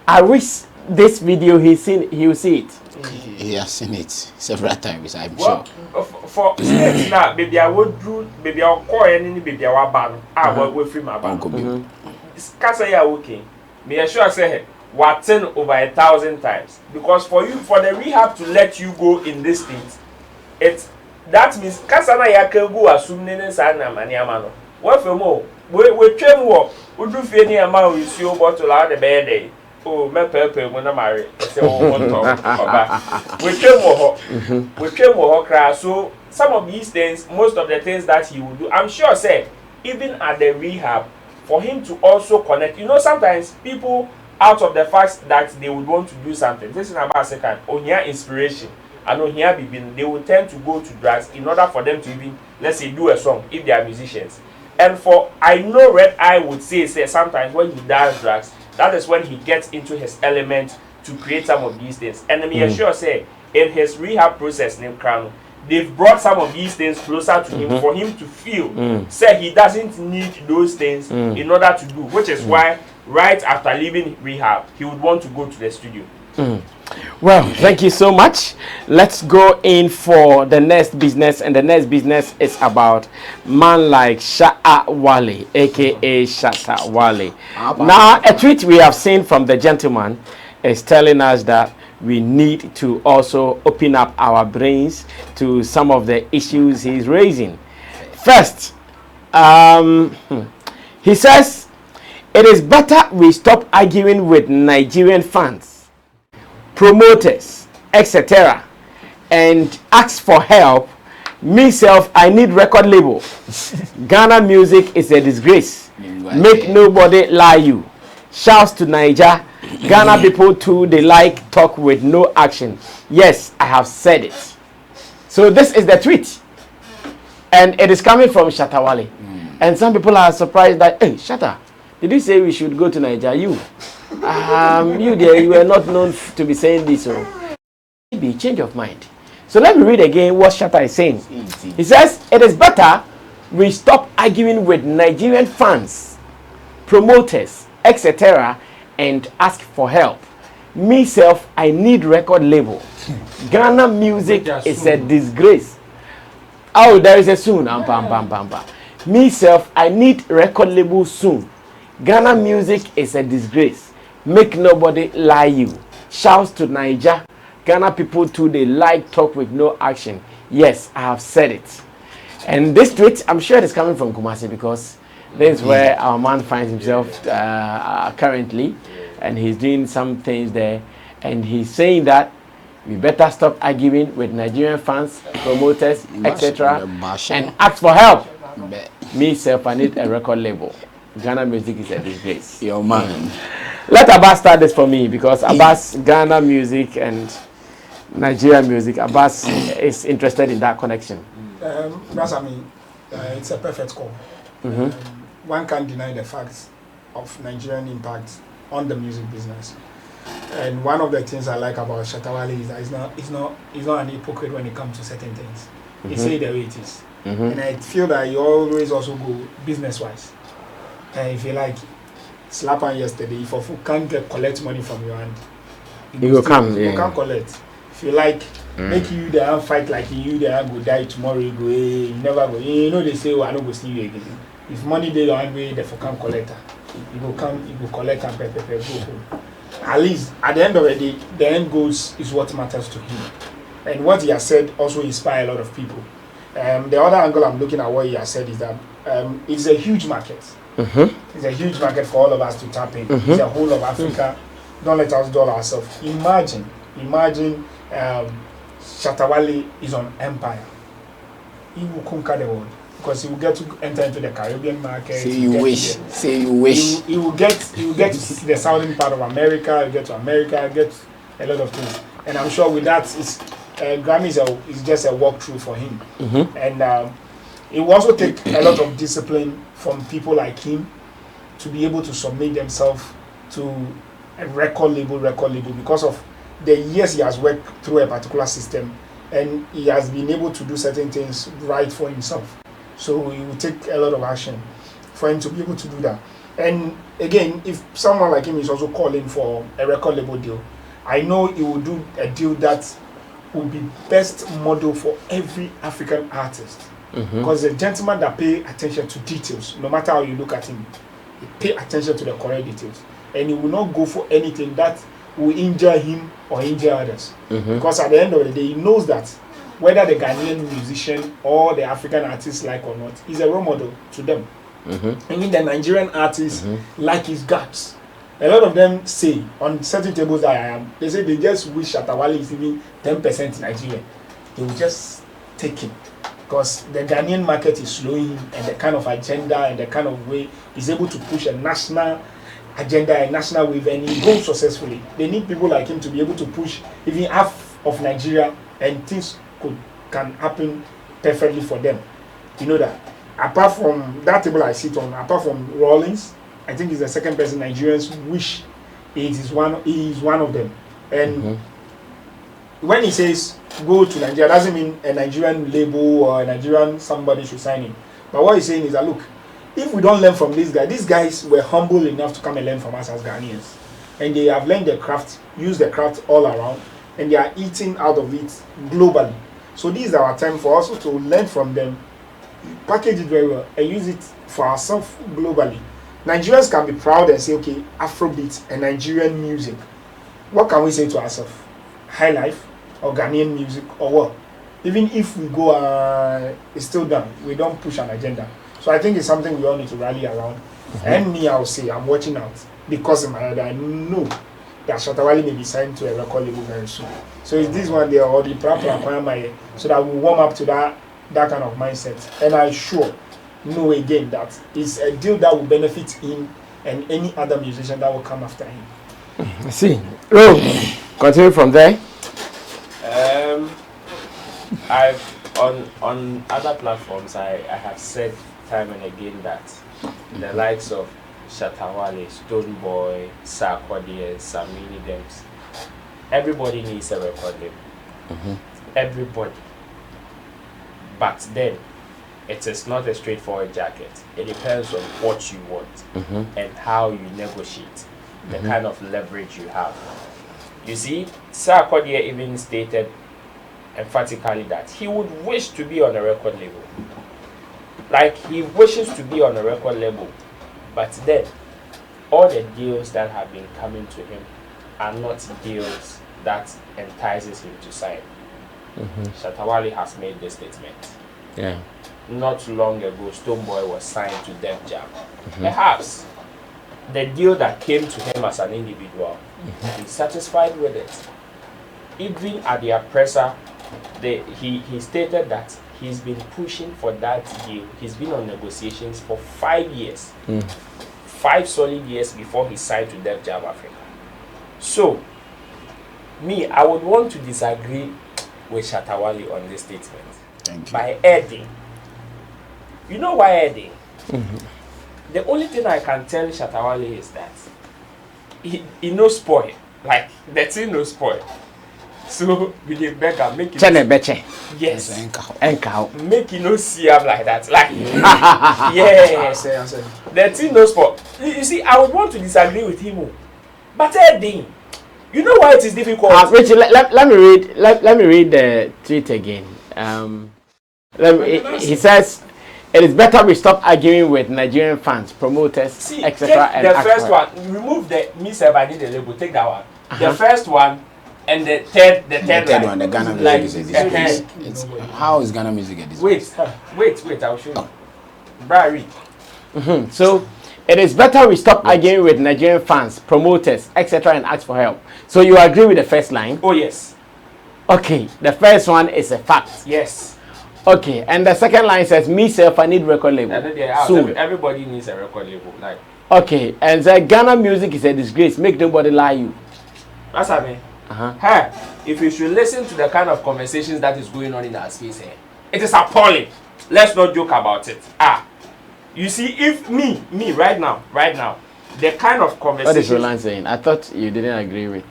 I wish this video he will see it. He has seen it several times, I'm sure. For states now, maybe I would do, maybe I'll call any baby I will ban. I will free my bank. Can't say okay. May I sure say what 10 over 1,000 times, because for the rehab to let you go in this state, that means Kasana Yakebu assume sana maniamano. What for more? We train what? We do feel near my with you bottle out the bed. Oh, my purple when I marry. We train more. We train more crash. So some of these things, most of the things that he will do, I'm sure, say, even at the rehab, for him to also connect. You know, sometimes people, out of the fact that they would want to do something, this is about second, on your inspiration, and on here they will tend to go to drugs in order for them to even, let's say, do a song if they are musicians. And for, I know Red Eye would say sometimes when he does drugs, that is when he gets into his element to create some of these things. And I'm sure say in his rehab process named Crown, they've brought some of these things closer to him for him to feel say he doesn't need those things in order to do, which is why right after leaving rehab he would want to go to the studio. Well, thank you so much. Let's go in for the next business, and the next business is about man like Shatta Wale, aka Shatta Wale. Now, a tweet we have seen from the gentleman is telling us that we need to also open up our brains to some of the issues he's raising. First, he says it is better we stop arguing with Nigerian fans, promoters, etc., and ask for help. Myself, I need record label. Ghana music is a disgrace. Make nobody lie you. Shouts to Niger. Ghana people too, they like talk with no action. Yes, I have said it. So this is the tweet, and it is coming from Shatta Wale. And some people are surprised that, hey, Shatta, did you say we should go to Niger? You there, you were not known to be saying this. So maybe change of mind. So let me read again what Shatta is saying. He says it is better we stop arguing with Nigerian fans, promoters, etc., and ask for help. Myself, I need record label. Ghana music is a disgrace. Oh, there is a soon. Myself, I need record label soon. Ghana music is a disgrace. Make nobody lie you. Shouts to Niger. Ghana people too, they like talk with no action. Yes, I have said it. And this tweet, I'm sure it is coming from Kumasi, because this is where our man finds himself currently, and he's doing some things there, and he's saying that we better stop arguing with Nigerian fans, promoters, etc., and ask for help. Myself, I need a record label. Ghana music is a disgrace. Yo, man. Let Abbas start this for me, because Abbas, Ghana music and Nigerian music, Abbas is interested in that connection. It's a perfect call. One can't deny the facts of Nigerian impact on the music business. And one of the things I like about Shatta Wale is that he's not an hypocrite when it comes to certain things. He say the way it is. And I feel that you always also go business-wise. And if you like, slap on yesterday, if you can't collect money from your hand, you can't collect. If you like, make you there and fight like you there and go die tomorrow, you go, hey, you never go. You know they say, oh, I don't go see you again. If money they don't way, they can't collect her. You go collect and go home. At least at the end of the day, the end goals is what matters to him. And what he has said also inspires a lot of people. The other angle I'm looking at what he has said is that it's a huge market. It's a huge market for all of us to tap in. It's a whole of Africa. Don't let us dull ourselves. Imagine Shatta Wale is on empire. He will conquer the world because he will get to enter into the Caribbean market. Say you wish. He will get to the southern part of America. He'll get to America. Get a lot of things. And I'm sure with that, Grammy is just a walkthrough for him. And it will also take a lot of discipline from people like him to be able to submit themselves to a record label because of the years he has worked through a particular system, and he has been able to do certain things right for himself. So it will take a lot of action for him to be able to do that. And again, if someone like him is also calling for a record label deal, I know he will do a deal that will be best model for every African artist. Because the gentleman that pay attention to details, no matter how you look at him, he pay attention to the correct details. And he will not go for anything that will injure him or injure others. Because at the end of the day, he knows that whether the Ghanaian musician or the African artist like or not, he's a role model to them. Even the Nigerian artists like his guts. A lot of them say on certain tables that I am, they say they just wish Shatta Wale is even 10% Nigerian. They will just take him because the Ghanaian market is slowing him, and the kind of agenda and the kind of way he's able to push a national agenda, a national wave, and he goes successfully. They need people like him to be able to push even half of Nigeria, and things can happen perfectly for them. You know that. Apart from that table I sit on, apart from Rawlings, I think he's the second person Nigerians wish he is one of them. And when he says go to Nigeria, doesn't mean a Nigerian label or a Nigerian somebody should sign him. But what he's saying is that look, if we don't learn from these guys were humble enough to come and learn from us as Ghanaians. And they have learned the craft, used the craft all around, and they are eating out of it globally. So this is our time for us to learn from them, package it very well, and use it for ourselves globally. Nigerians can be proud and say, okay, Afrobeat and Nigerian music. What can we say to ourselves? High life or Ghanaian music or what? Even if we go, it's still done. We don't push an agenda. So I think it's something we all need to rally around. And me, I will say, I'm watching out because in my head, I know that Shatta Wale may be signed to a record label very soon. So it's this one there or the proper so that we warm up to that kind of mindset. And I sure know again that it's a deal that will benefit him and any other musician that will come after him. I see. Oh, continue from there. I've on other platforms I have said time and again that the likes of Shatta Wale, Stonebwoy, Sarkodie, Sammy, everybody needs a record label. Everybody. But then it is not a straightforward jacket. It depends on what you want and how you negotiate, the kind of leverage you have. You see, Sarkodie even stated emphatically that he would wish to be on a record label. Like, he wishes to be on a record label, but then all the deals that have been coming to him are not deals that entices him to sign. Shatta Wale has made this statement. Yeah. Not long ago, Stonebwoy was signed to Def Jam. Perhaps the deal that came to him as an individual, he's satisfied with it. Even at the oppressor, he stated that he's been pushing for that deal. He's been on negotiations for 5 years. 5 solid years before he signed to Def Jam Africa. So, me, I would want to disagree with Shatta Wale on this statement. Thank you. By adding. You know why adding? The only thing I can tell Shatta Wale is that he no spoil. Like, the thing no spoil. So, we dey beg am make it. Yes. Make you no see him like that. Like, yes. The thing no spoil. You see, I would want to disagree with him. But adding. You know why it is difficult? Richie, let me read the tweet again. He says, it is better we stop arguing with Nigerian fans, promoters, etc. And the first one, remove the myself, I need the label, take that one. The first one and the third one, the Ghana music is a disgrace. How is Ghana music a disgrace? Wait, I'll show you. Barry. So it is better we stop arguing with Nigerian fans, promoters, etc. and ask for help. So you agree with the first line? Oh yes. Okay, the first one is a fact. Yes. Okay, and the second line says, myself, I need record label. Soon. Everybody needs a record label. Like. Okay, and the Ghana music is a disgrace. Make nobody lie you. That's what I mean. Hey, if you should listen to the kind of conversations that is going on in our space here, it is appalling. Let's not joke about it. You see, if me right now, the kind of conversation. What is Roland saying? I thought you didn't agree with.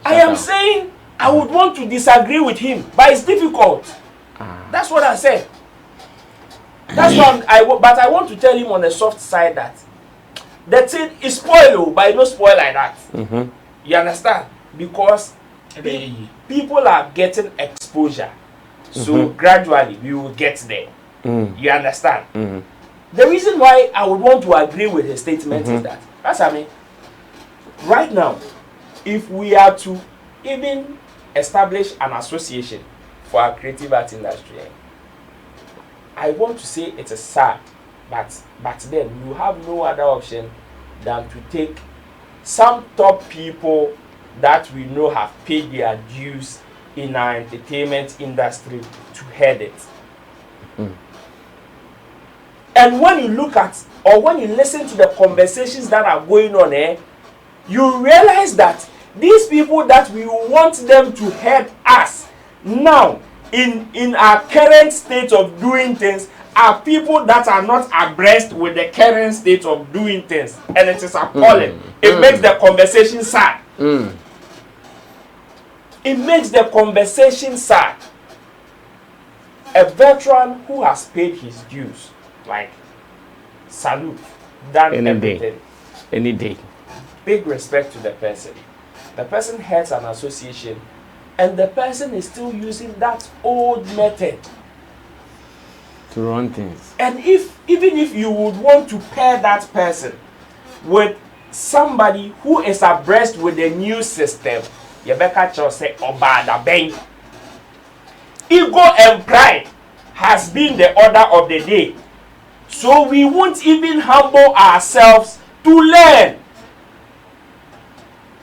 I am saying I would want to disagree with him, but it's difficult. That's what I said. That's what but I want to tell him on the soft side that the thing is spoiled, but it don't spoil like that. You understand? Because people are getting exposure. So gradually we will get there. You understand? The reason why I would want to agree with his statement is that, that's I mean, right now, if we are to even establish an association for our creative art industry, I want to say it is sad But then you have no other option than to take some top people that we know have paid their dues in our entertainment industry to head it. And when you look at or when you listen to the conversations that are going on, you realize that these people that we want them to head us now in our current state of doing things are people that are not abreast with the current state of doing things, and it is appalling. It makes the conversation sad. It makes the conversation sad. A veteran who has paid his dues, like, salute, done everything. Any day. Big respect to the person. The person heads an association, and the person is still using that old method to run things. And even if you would want to pair that person with somebody who is abreast with the new system, Rebecca Cho say Obada Bang. Ego and pride has been the order of the day. So we won't even humble ourselves to learn.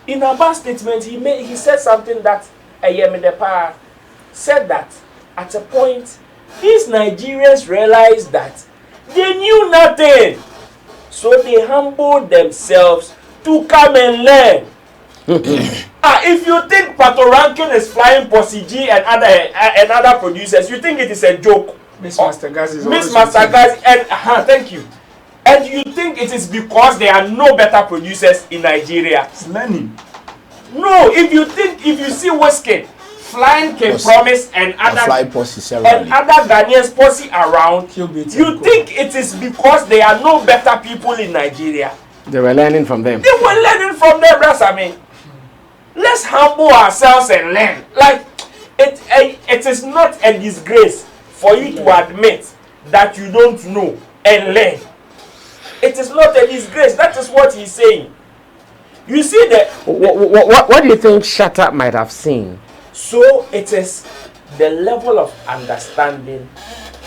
In a statement, he said something that Ayemidepa said that at a point, these Nigerians realized that they knew nothing. So they humbled themselves to come and learn. If you think Pato Rankin is flying Posse G and other producers, you think it is a joke. Miss Master Gazi and thank you. And you think it is because there are no better producers in Nigeria. It's learning. No, if you see Wizkid, Flying King Promise and other Ghanaians Posse around, you think it is because there are no better people in Nigeria. They were learning from them. They were learning from them, I mean. Let's humble ourselves and learn. Like, it is not a disgrace for you to admit that you don't know and learn. It is not a disgrace. That is what he's saying. You see that. What do you think Shatta might have seen? So it is the level of understanding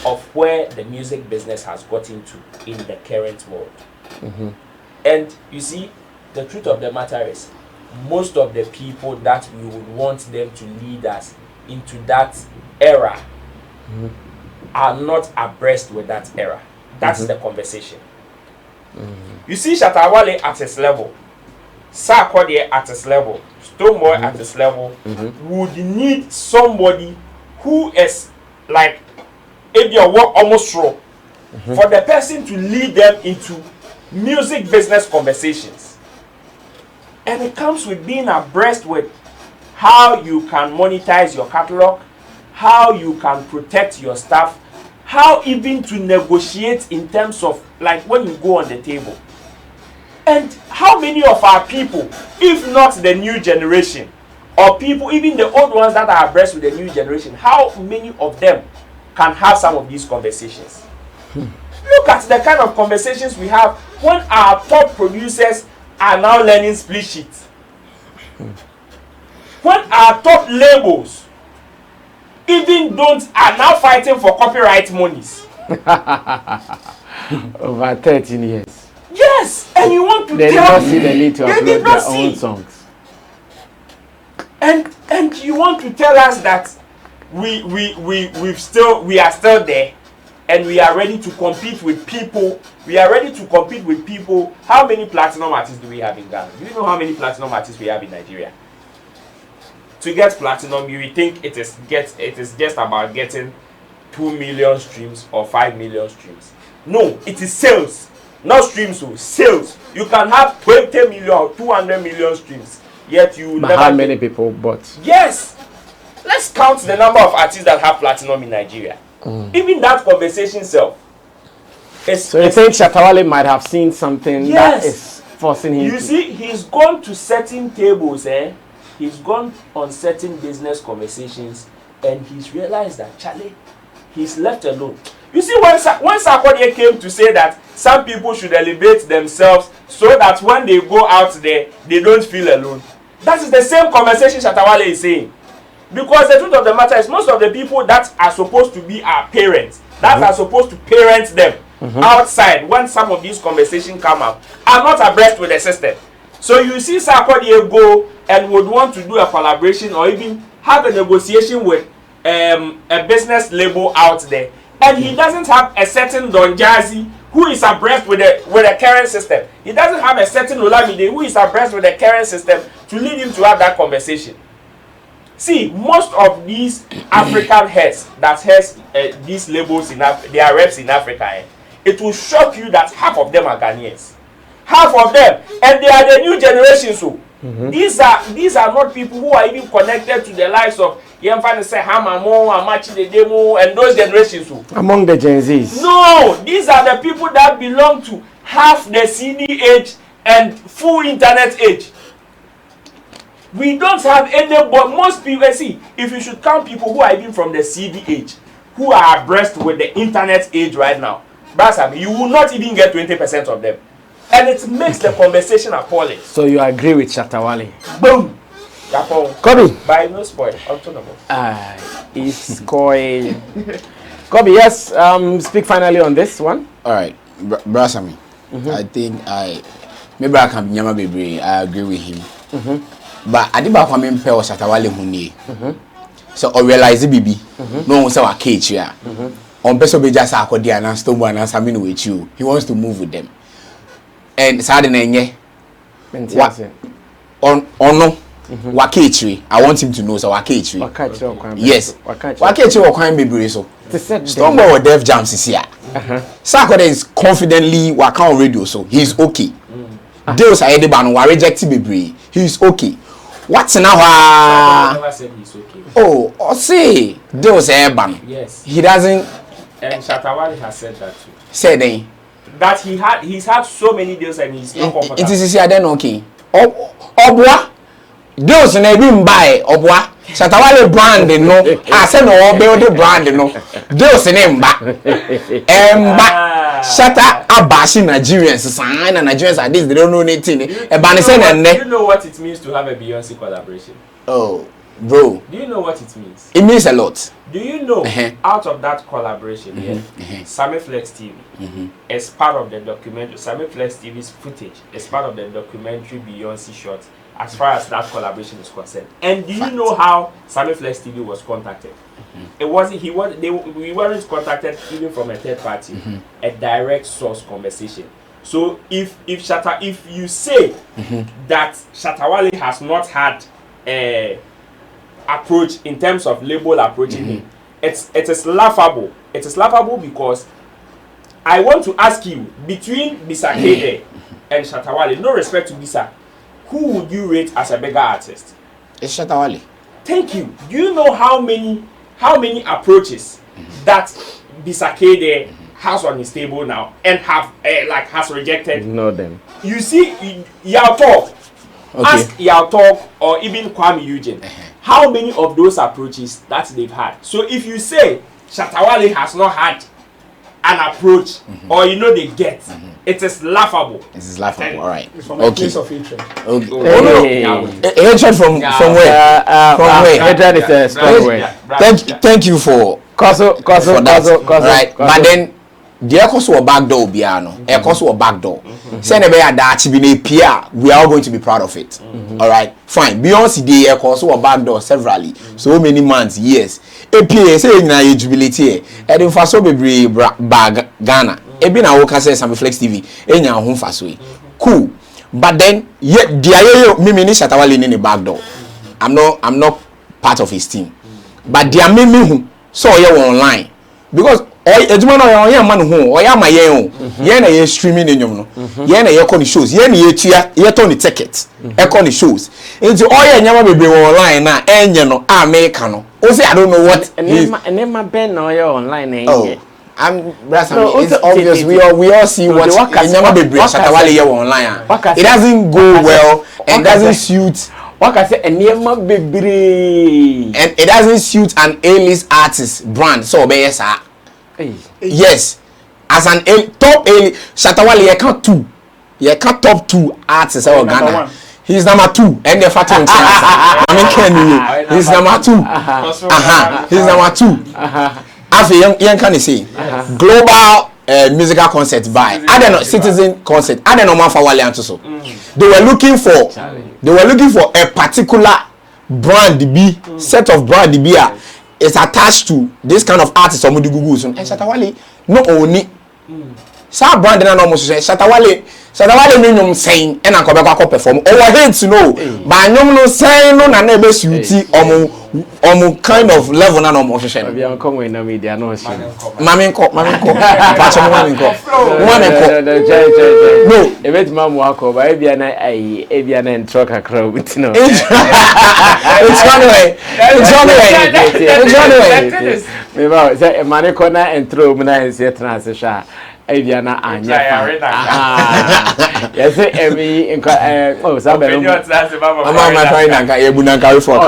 of where the music business has gotten to in the current world. And you see, the truth of the matter is, most of the people that we would want them to lead us into that era are not abreast with that era. That's the conversation. You see Shatta Wale at his level, Sarkodie at his level, Stoneboy at his level, would need somebody who is like, if your work almost raw, for the person to lead them into music business conversations. And it comes with being abreast with how you can monetize your catalog, how you can protect your staff, how even to negotiate in terms of like when you go on the table. And how many of our people, if not the new generation, or people, even the old ones that are abreast with the new generation, how many of them can have some of these conversations? Look at the kind of conversations we have when our top producers are now learning split sheets. When our top labels even are now fighting for copyright monies. Over 13 years. Yes, and you want to they tell did not see the need to upload their own songs. And you want to tell us that we are still there and we are ready to compete with people. We are ready to compete with people. How many platinum artists do we have in Ghana? Do you know how many platinum artists we have in Nigeria? To get platinum, you will think it is just about getting 2 million streams or 5 million streams. No, it is sales, not streams. So sales. You can have 20 million or 200 million streams, yet you but never. How many people bought? Yes. Let's count the number of artists that have platinum in Nigeria. Even that conversation itself. So you think Shatta Wale might have seen something that is forcing him? You see, he's gone to certain tables, He's gone on certain business conversations, and he's realized that Charlie, he's left alone. You see, when Sarkodie came to say that some people should elevate themselves so that when they go out there, they don't feel alone. That is the same conversation Shatta Wale is saying. Because the truth of the matter is, most of the people that are supposed to be our parents, that are supposed to parent them, outside when some of these conversations come up are not abreast with the system. So you see Sarkodie go and would want to do a collaboration or even have a negotiation with a business label out there, and he doesn't have a certain Don Jazzy who is abreast with the current system. He doesn't have a certain Olamide who is abreast with the current system to lead him to have that conversation. See, most of these African heads that has these labels in they are reps in Africa, it will shock you that half of them are Ghanaians. Half of them, and they are the new generation. So these are not people who are even connected to the lives of Hamamo, Amachi the Demo, and those generations. So. Among the Gen Zs. No, these are the people that belong to half the CD age and full internet age. We don't have any, but most people, see, if you should count people who are even from the CD age, who are abreast with the internet age right now, Basam, you will not even get 20% of them. And it makes the conversation appalling. So you agree with Shatta Wale? Boom! Kobe! By no spoil, untenable. It's coy. Kobe, yes, speak finally on this one. Alright, Brasami. I think maybe I can Nyama Baby, I agree with him. But I did back when I pay Shatta Wale Huni. So I realize Bibi, no one saw a cage here. On Peso Beja Sarkodie and Stombo and Sammy with you. He wants to move with them. And Sardine, on no, Waketri. I want him to know so Waketri. Yes, Waketri or crime baby so. Stombo or Def Jams is here. Sarkodie is confidently Waka on radio, so he's okay. Deus are Edeban, were rejecting baby. He's okay. What's now? I never said he's okay. Oh, I say Deus Eban. Yes. He doesn't. And Shatta Wale has said that too. Said they. That he's had so many deals and he's not comfortable. It is then okay. Obwa deals na be buy obwa Shatta Wale brand no. I said no build brand no. Deals na mba. Shatta abashi Nigerians sign and Nigerians are this they don't know anything. Do you know what it means to have a Beyonce collaboration? Oh, bro. Do you know what it means? It means a lot. Do you know out of that collaboration, Sammy Flex TV is part of the documentary. Sammy Flex TV's footage is part of the documentary Beyonce shot as far as that collaboration is concerned. And do you know how Sammy Flex TV was contacted? It wasn't we weren't contacted even from a third party, a direct source conversation. So if you say that Shatta Wale has not had a approach in terms of label approaching him, it is laughable. It is laughable because I want to ask you, between Bisa Kede and Shatta Wale, no respect to Bisa, who would you rate as a bigger artist? It's Shatta Wale. Thank you. Do you know how many approaches that Bisa Kede has on his table now and have has rejected? Know them. You see, Yao Talk. Ask Yao Talk or even Kwame Eugene. How many of those approaches that they've had? So if you say Shatta Wale has not had an approach or they get, it is laughable. It is laughable, all right. It's from a place of hatred. Okay. Hatred from where? From where? Hatred is a strong word. Thank you for that. Right, but then the also a back door piano. Also a back door. Send a that we are all going to be proud of it. All right, fine. Beyonce the also a back door severally. So many months, years. APA say na jubilate. And in faso be bag Ghana. Ebi na woka say Sammy Flex TV. Enya ho faso. Cool. But then yet the me Shatta Wale in the back door. I'm not part of his team. But they are me who saw you online because ejuma no yan man ho o ya ma yen o yen na ye streaming enyum no yen na ye call the shows yen na ye tua ye turn the ticket e call the shows enti o ya nyama bebe online na enye no America no o say I don't know what enema ben no ye online enye. It's obvious we all see what nyama bebe Shatta Wale ye online. It doesn't go well and doesn't suit and it doesn't suit an A-list artist brand so be yes sir. Yes, as an top A, Shatta Wale you can't top 2 artists in Ghana. He's number 2 and the fact he's number 2. He's number 2. As a young can say global musical concert by I don't know citizen concert I don't know man for Wale and so they were looking for a particular brand B set of brand B is attached to this kind of artist or Mudugugu so and Shatta Wale no only sa brand na no mo so Shatta Wale no nyum saying and akobekwa perform over here to know but nyum no saying no na be suiti omo kind of level na no mo hwehwe no bia come in na media no shi maminko pacho maminko no ebet mamu akọ ba ebia na intro kakra with no it's anyway me ba say maniko na intro mu na ense trans sha ebia na anya yes emi oh sabe no mama trying na ebu na carry for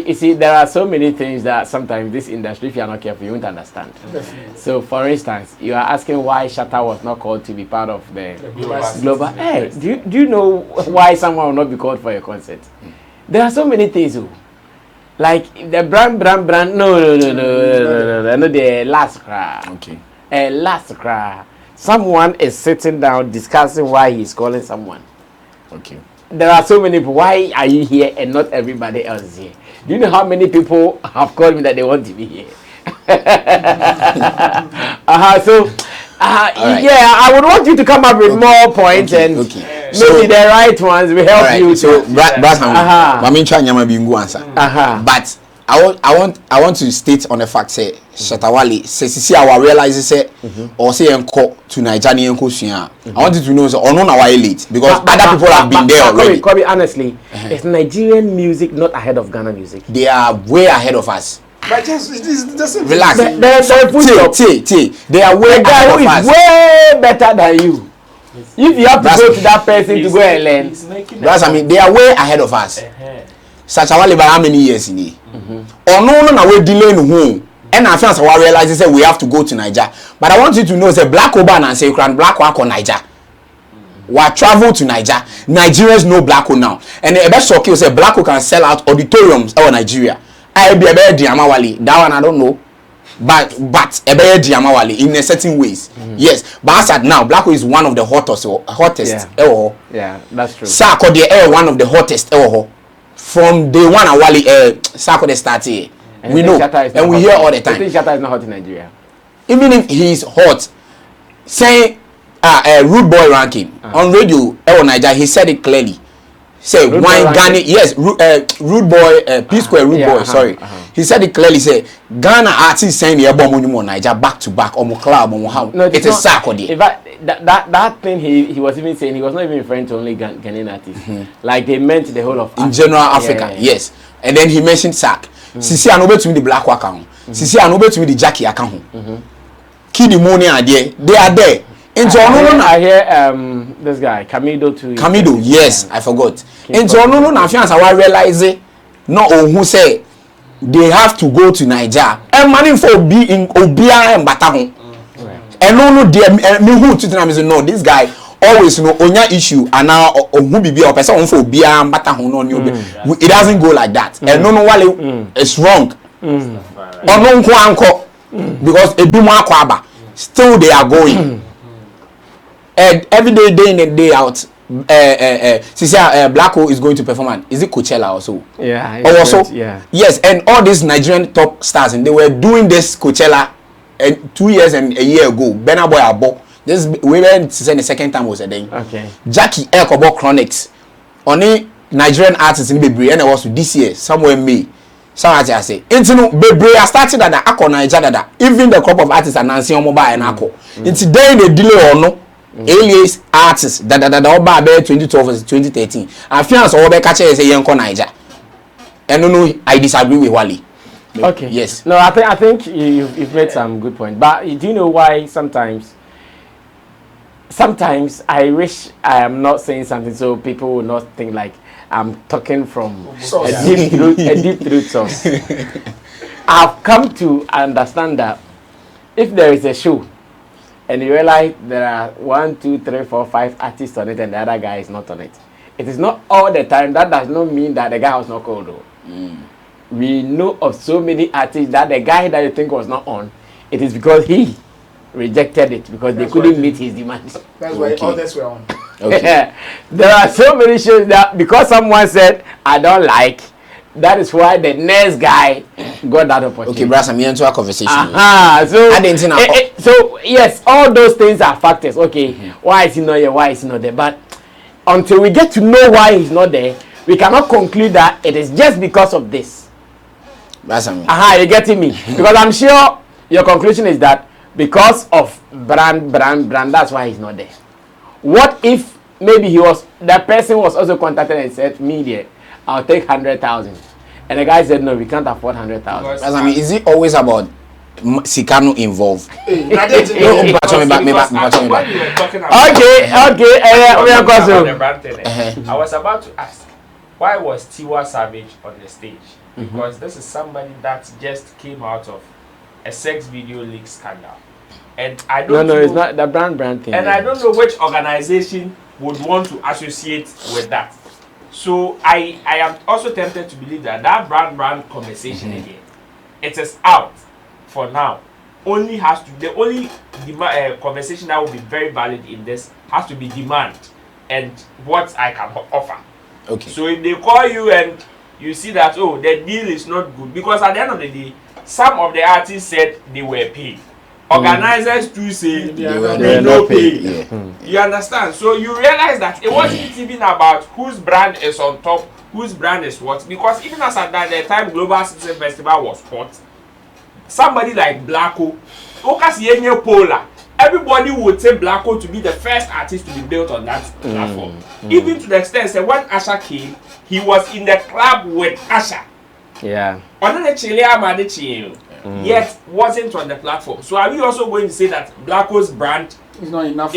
you see there are so many things that sometimes this industry if you are not careful you won't understand. So for instance you are asking why Shatta was not called to be part of the global hey do you know why someone will not be called for a concert? There are so many things like the brand no the last cry. Okay. Last cry. Someone is sitting down discussing why he's calling someone. Okay. There are so many people. Why are you here and not everybody else is here? Do you know how many people have called me that they want to be here? Right. Yeah, I would want you to come up with more points and maybe the right ones will help you. So, but I want to state on the fact say Shatta Wale say our realize say or say enko to Nigerian enko I want you to know so or no na why late because other people have been there already. Kobe, honestly, is Nigerian music not ahead of Ghana music? They are way ahead of us. But just relax. They are way ahead of us. Way better than you. If you have to go to that person to go and learn, that's I mean they are way ahead of us. Shatta Wale by how many years in here? Or no na we delay no home. And I feel I realize say we have to go to Niger. But I want you to know say Black Oban and say Black Wako Niger. We travel to Niger. Nigerians know Black now. And the best shock you say Black can sell out auditoriums in Nigeria. I be a Diama Wale. That one I don't know. But a better Diama Wale in a certain ways. Yes. But I said now Black is one of the hottest. Yeah, that's true. Sarkodie one of the hottest from day one Wale Sarkodie started. We know and we hear all the time. I think Shatta is not hot in Nigeria. Even if he is hot, saying Rude Boy ranking on radio Nigeria, he said it clearly. Say wine Ghana, yes, Rude Boy, P Square Rude Boy, sorry. He said it clearly. Say Ghana artists saying the album on Nigeria back to back on club on how it is Sarkodie. In fact, that thing he was even saying he was not even referring to only Ghanaian artists. Like they meant the whole of in general Africa, yes. And then he mentioned Sark. Sisi anobe to me the Black Waka. Sisi anobe to me the Jackie account. Kid money are there. They are there. I hear this guy Camido too. Camido, yes, I forgot. And so no na fiance I realize no who say they have to go to Niger. And money for be in Obia and Bataho. And no me who to tell me no this guy always onya issue and now who be or person for Obia and Bataho no it doesn't go like that. And no Wale it's wrong. Or no nko because eduma akwaba still they are going. And every day in and day out, Blacko is going to perform. Is it Coachella also? Yeah. Also, yeah. Yes, and all these Nigerian top stars, and they were doing this Coachella 2 years and a year ago. Burna Boy Abo. This we went to say the second time was a day. Okay. Jackie Elkobo Chronics. Only Nigerian artists in Bebre and it was this year somewhere in May. Someone I say, into Bebre I started at the Ako Nigeria. Even the crop of artists are Nancy Mobile and Ako. It's day they delay or no. Alias artists that oba be 2012 versus 2013 and fiance oba catch say yenko Naija and no I disagree with Wale. Okay, yes, no, I think you've made some good point, but do you know why sometimes I wish I am not saying something so people will not think like I'm talking from a deep throat source. I've come to understand that if there is a show and you realize there are 1, 2, 3, 4, 5 artists on it and the other guy is not on it. It is not all the time. That does not mean that the guy was not called though. We know of so many artists that the guy that you think was not on it is because he rejected it because they couldn't meet his demands. That's why others were on. Okay. There are so many shows that because someone said I don't like, that is why the next guy got that opportunity. Okay, Brass, I'm into a conversation. So yes, all those things are factors. Okay, why is he not here? Why is he not there? But until we get to know why he's not there, we cannot conclude that it is just because of this. Brass, you're getting me? Because I'm sure your conclusion is that because of brand, that's why he's not there. What if maybe that person was also contacted and said, "Media, I'll take 100,000," and the guy said, "No, we can't afford 100,000." Is it always about Sikano involved? Okay. I was about to ask, why was Tiwa Savage on the stage? Because this is somebody that just came out of a sex video leak scandal. And I don't know. No, it's not the brand thing. And I don't know which organization would want to associate with that. So I am also tempted to believe that brand conversation again, it is out for now. The only conversation that will be very valid in this has to be demand and what I can offer. Okay. So if they call you and you see that the deal is not good, because at the end of the day, some of the artists said they were paid. Organizers too say they were not paid. You understand? So you realize that it wasn't even about whose brand is on top, whose brand is what. Because even as at that time Global Citizen Festival was hot, somebody like Blacko, Polar, everybody would say Blacko to be the first artist to be built on that platform. Even to the extent that when Asha came, he was in the club with Asha. Yeah. Yet wasn't on the platform. So are we also going to say that Blacko's brand is not enough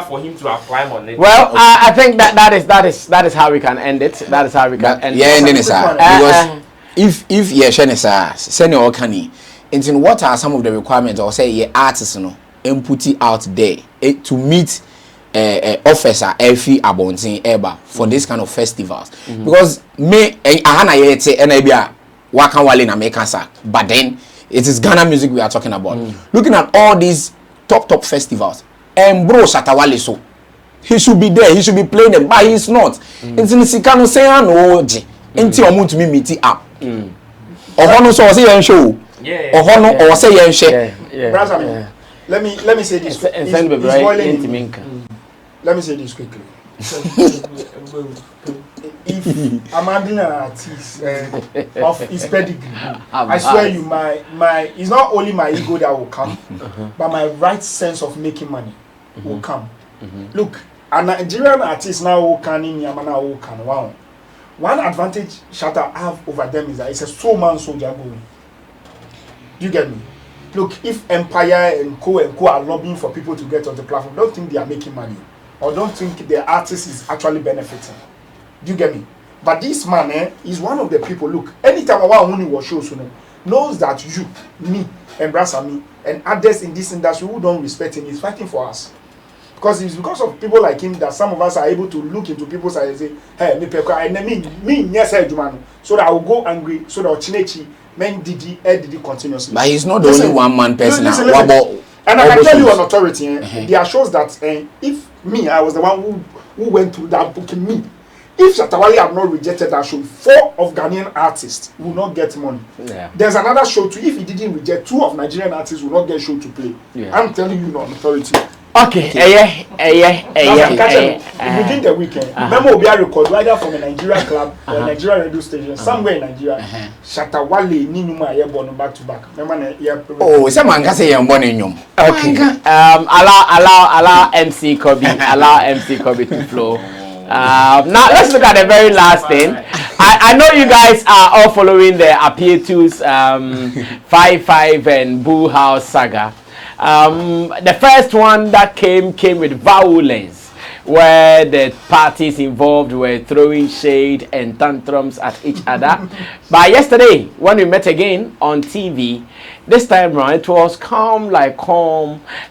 for him to have climbed on it? Well, I think that is how we can end it. That is how we can end it. Yeah, and then because if you're send your canny, and what are some of the requirements or say your artists and put it out there to meet officer every abonting ever for this kind of festivals? Because me ahana yete enabia Shatta Wale na make answer, but then it is Ghana music we are talking about. Looking at all these top festivals, and bro Shatta Wale, so he should be there, he should be playing them, but he's not. It's in Sikano say no je enti omo to me meet up. Ohono so say yen show. Ohono or say yen share. Brother, let me say this. Let me say this quickly. If I'm an artist of his pedigree, I swear you, my it's not only my ego that will come, but my right sense of making money will come. Look, a Nigerian artist now can in Yamana who can wow. One advantage Shatta have over them is that it's a soul-man soldier going. Do you get me? Look, if Empire and Co are lobbying for people to get on the platform, don't think they are making money, or don't think the artist is actually benefiting. Do you get me? But this man is one of the people. Look, anytime I want was shows knows that you, me, and Brasami, and others in this industry who don't respect him is fighting for us. Because it's because of people like him that some of us are able to look into people's eyes and say, hey, me, yes, so that I will go angry, so that Chinechi, men did continuously. But he's not the only one man person. Listen. And I can tell you on authority, there are shows that if me, I was the one who went through that booking me. If Shatta Wale had not rejected that show, 4 of Ghanaian artists will not get money. Yeah. There's another show too. If he didn't reject, 2 of Nigerian artists will not get show to play. Yeah. I'm telling you on authority. Okay. Within the weekend, remember we are recorded either from a Nigerian club or a Nigerian radio station somewhere in Nigeria. Shatta Wale ni numa ye born back to back. Remember someone can say you're born in yum. Okay. Allow MC Kobe to flow. Now let's look at the very last thing. I know you guys are all following the Apietu's 5-5 and Boo House saga. The first one that came with violence, where the parties involved were throwing shade and tantrums at each other. But yesterday, when we met again on TV, this time around it was calm,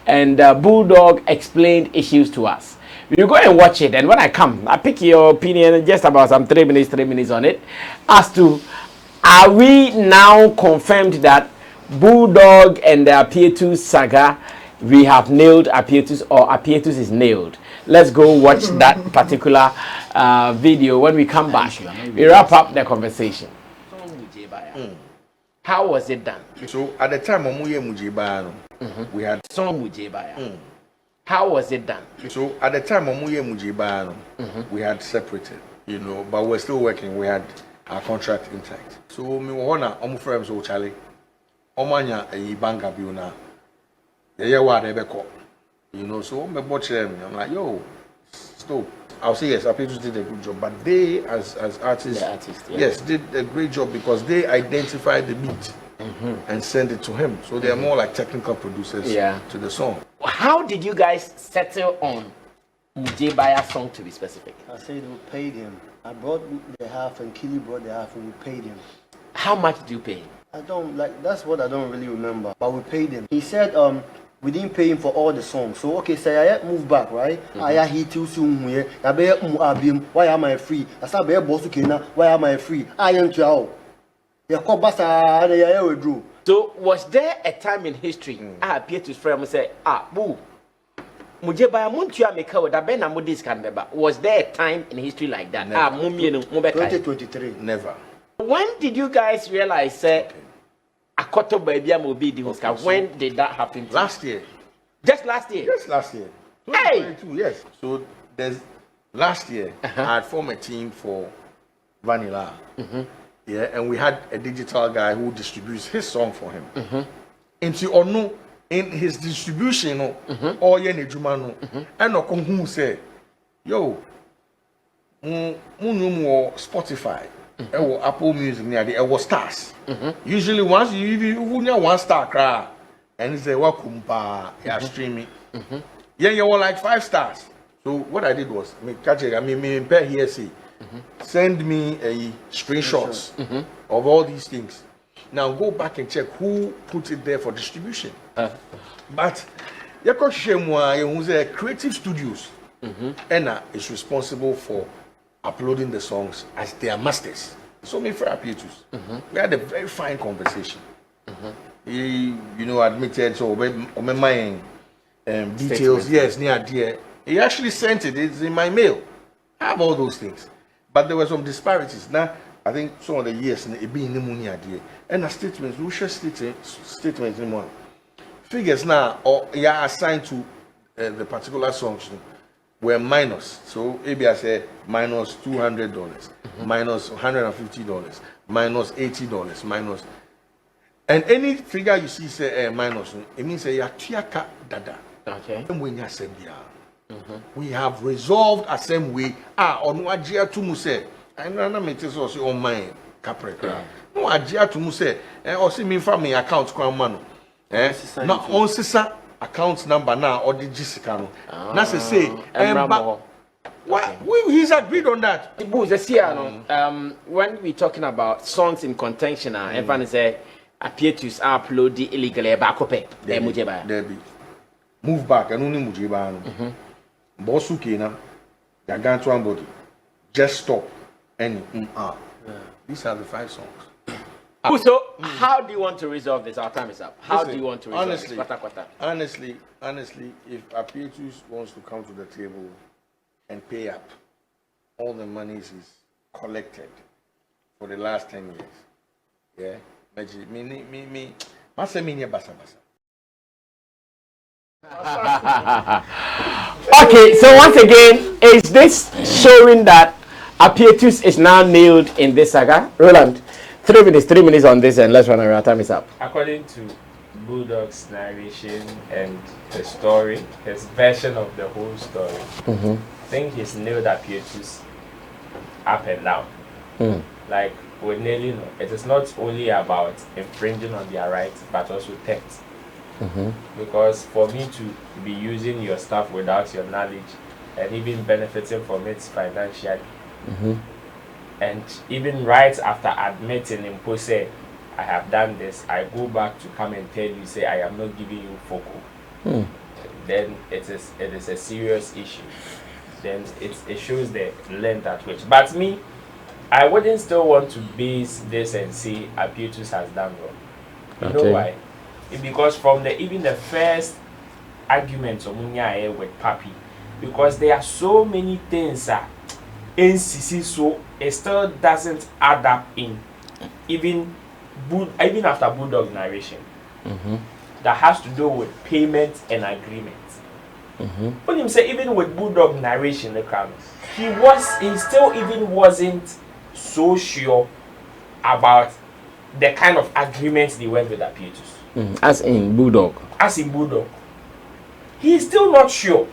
and Bulldog explained issues to us. You go and watch it, and when I come, I pick your opinion just about some 3 minutes on it, as to are we now confirmed that Bulldog and the Apietus saga. We have nailed Apietus, or Apietus is nailed. Let's go watch that particular video. When we come back, we wrap up the conversation. How was it done? So at the time we had Song Mujibaya. How was it done? So at the time we had separated, you know, but we're still working. We had our contract intact. So me wanna friends so Charlie. Omanya a banga biuna. You know, so me watch them. I'm like, yo, stop. I'll say yes, Apietus did a good job, but they as artists, yes, did a great job because they identified the beat and sent it to him. So they are more like technical producers to the song. How did you guys settle on Mujebaya's song, to be specific? I said we paid him. I brought the half and Kili brought the half and we paid him. How much did you pay? I don't like, that's what I don't really remember, but we paid him. He said we didn't pay him for all the songs. So okay, say I move back, right? I hit you soon here. I be why am I free? I start be boss kena. Why am I free? I am to ya ko basa na ya withdraw. So was there a time in history Apietus friend say boo Mujebaya muntua make with that ben na this can remember? Was there a time in history like that? 2023. Never. When did you guys realize say Akoto baby Mobi di Oscar? When did that happen? Last year. Just last year? Yes, last year. 2022, yes. So there's last year I had formed a team for Vanilla. Yeah, and we had a digital guy who distributes his song for him. In his distribution, all ye juma no, and no who say, yo, Spotify. Apple Music near the stars. Usually once you one star cry and say welcome you're streaming. You were like 5 stars. So what I did was send me a screenshots of all these things. Now go back and check who put it there for distribution. But Creative Studios is responsible for uploading the songs as their masters. So me for Apietus. We had a very fine conversation. He, you know, admitted so my details, yes, near dear. He actually sent it, it's in my mail. I have all those things. But there were some disparities. Now I think some of the years it being the money idea. And the statements, we share statements anymore. Figures now or assigned to the particular songs were minus. So maybe I say minus $200, minus $150, minus $80, minus. And any figure you see say minus, it means say yatiaka dada. Okay. When you say we have resolved a same way. On wajia to muse. I know na metes also on my capre. No wajia to muse. Or see me from my account kwa mano. Na on sisa account number now or the Jessica. Now say he's agreed on that. When we talking about songs in contention, everyone say Apietus upload the illegally bakope. Debbie. Move back and only Mujibano. Bosu Kena, Gagan to Ambody. Just stop. And these are the 5 songs. So, how do you want to resolve this? Our time is up. How do you want to resolve this? Honestly, if Apietus wants to come to the table and pay up all the monies he's collected for the last 10 years, me, basa. Okay, so once again, is this showing that Apietus is now nailed in this saga? Roland, 3 minutes on this, and let's run around. Time is up. According to Bulldog's narration and the story, his version of the whole story, I think he's nailed Apietus up and down. Like with nailing, it is not only about infringing on their rights, but also theft. Because for me to be using your stuff without your knowledge and even benefiting from it financially, and even right after admitting in Pose, I have done this, I go back to come and tell you, say I am not giving you focal, then it is a serious issue. Then it shows the length at which. But me, I wouldn't still want to base this and say Apietus has done wrong. You know why? Because from even the first arguments of Munya with Papi, because there are so many things NCC, so it still doesn't add up in even after Bulldog narration. That has to do with payment and agreements. When you say even with Bulldog narration, he still even wasn't so sure about the kind of agreements they went with Apietus. As in Bulldog. He's still not sure.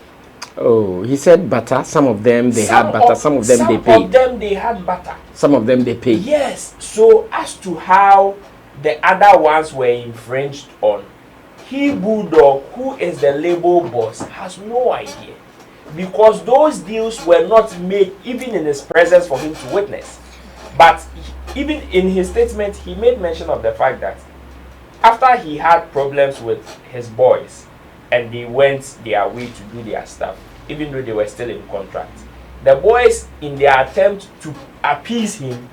Oh, he said butter. Some of them they had butter. Some of them they paid. Some of them they had butter. Some of them they paid. Yes. So as to how the other ones were infringed on, Bulldog, who is the label boss, has no idea, because those deals were not made even in his presence for him to witness. But even in his statement, he made mention of the fact that after he had problems with his boys and they went their way to do their stuff, even though they were still in contract, the boys, in their attempt to appease him,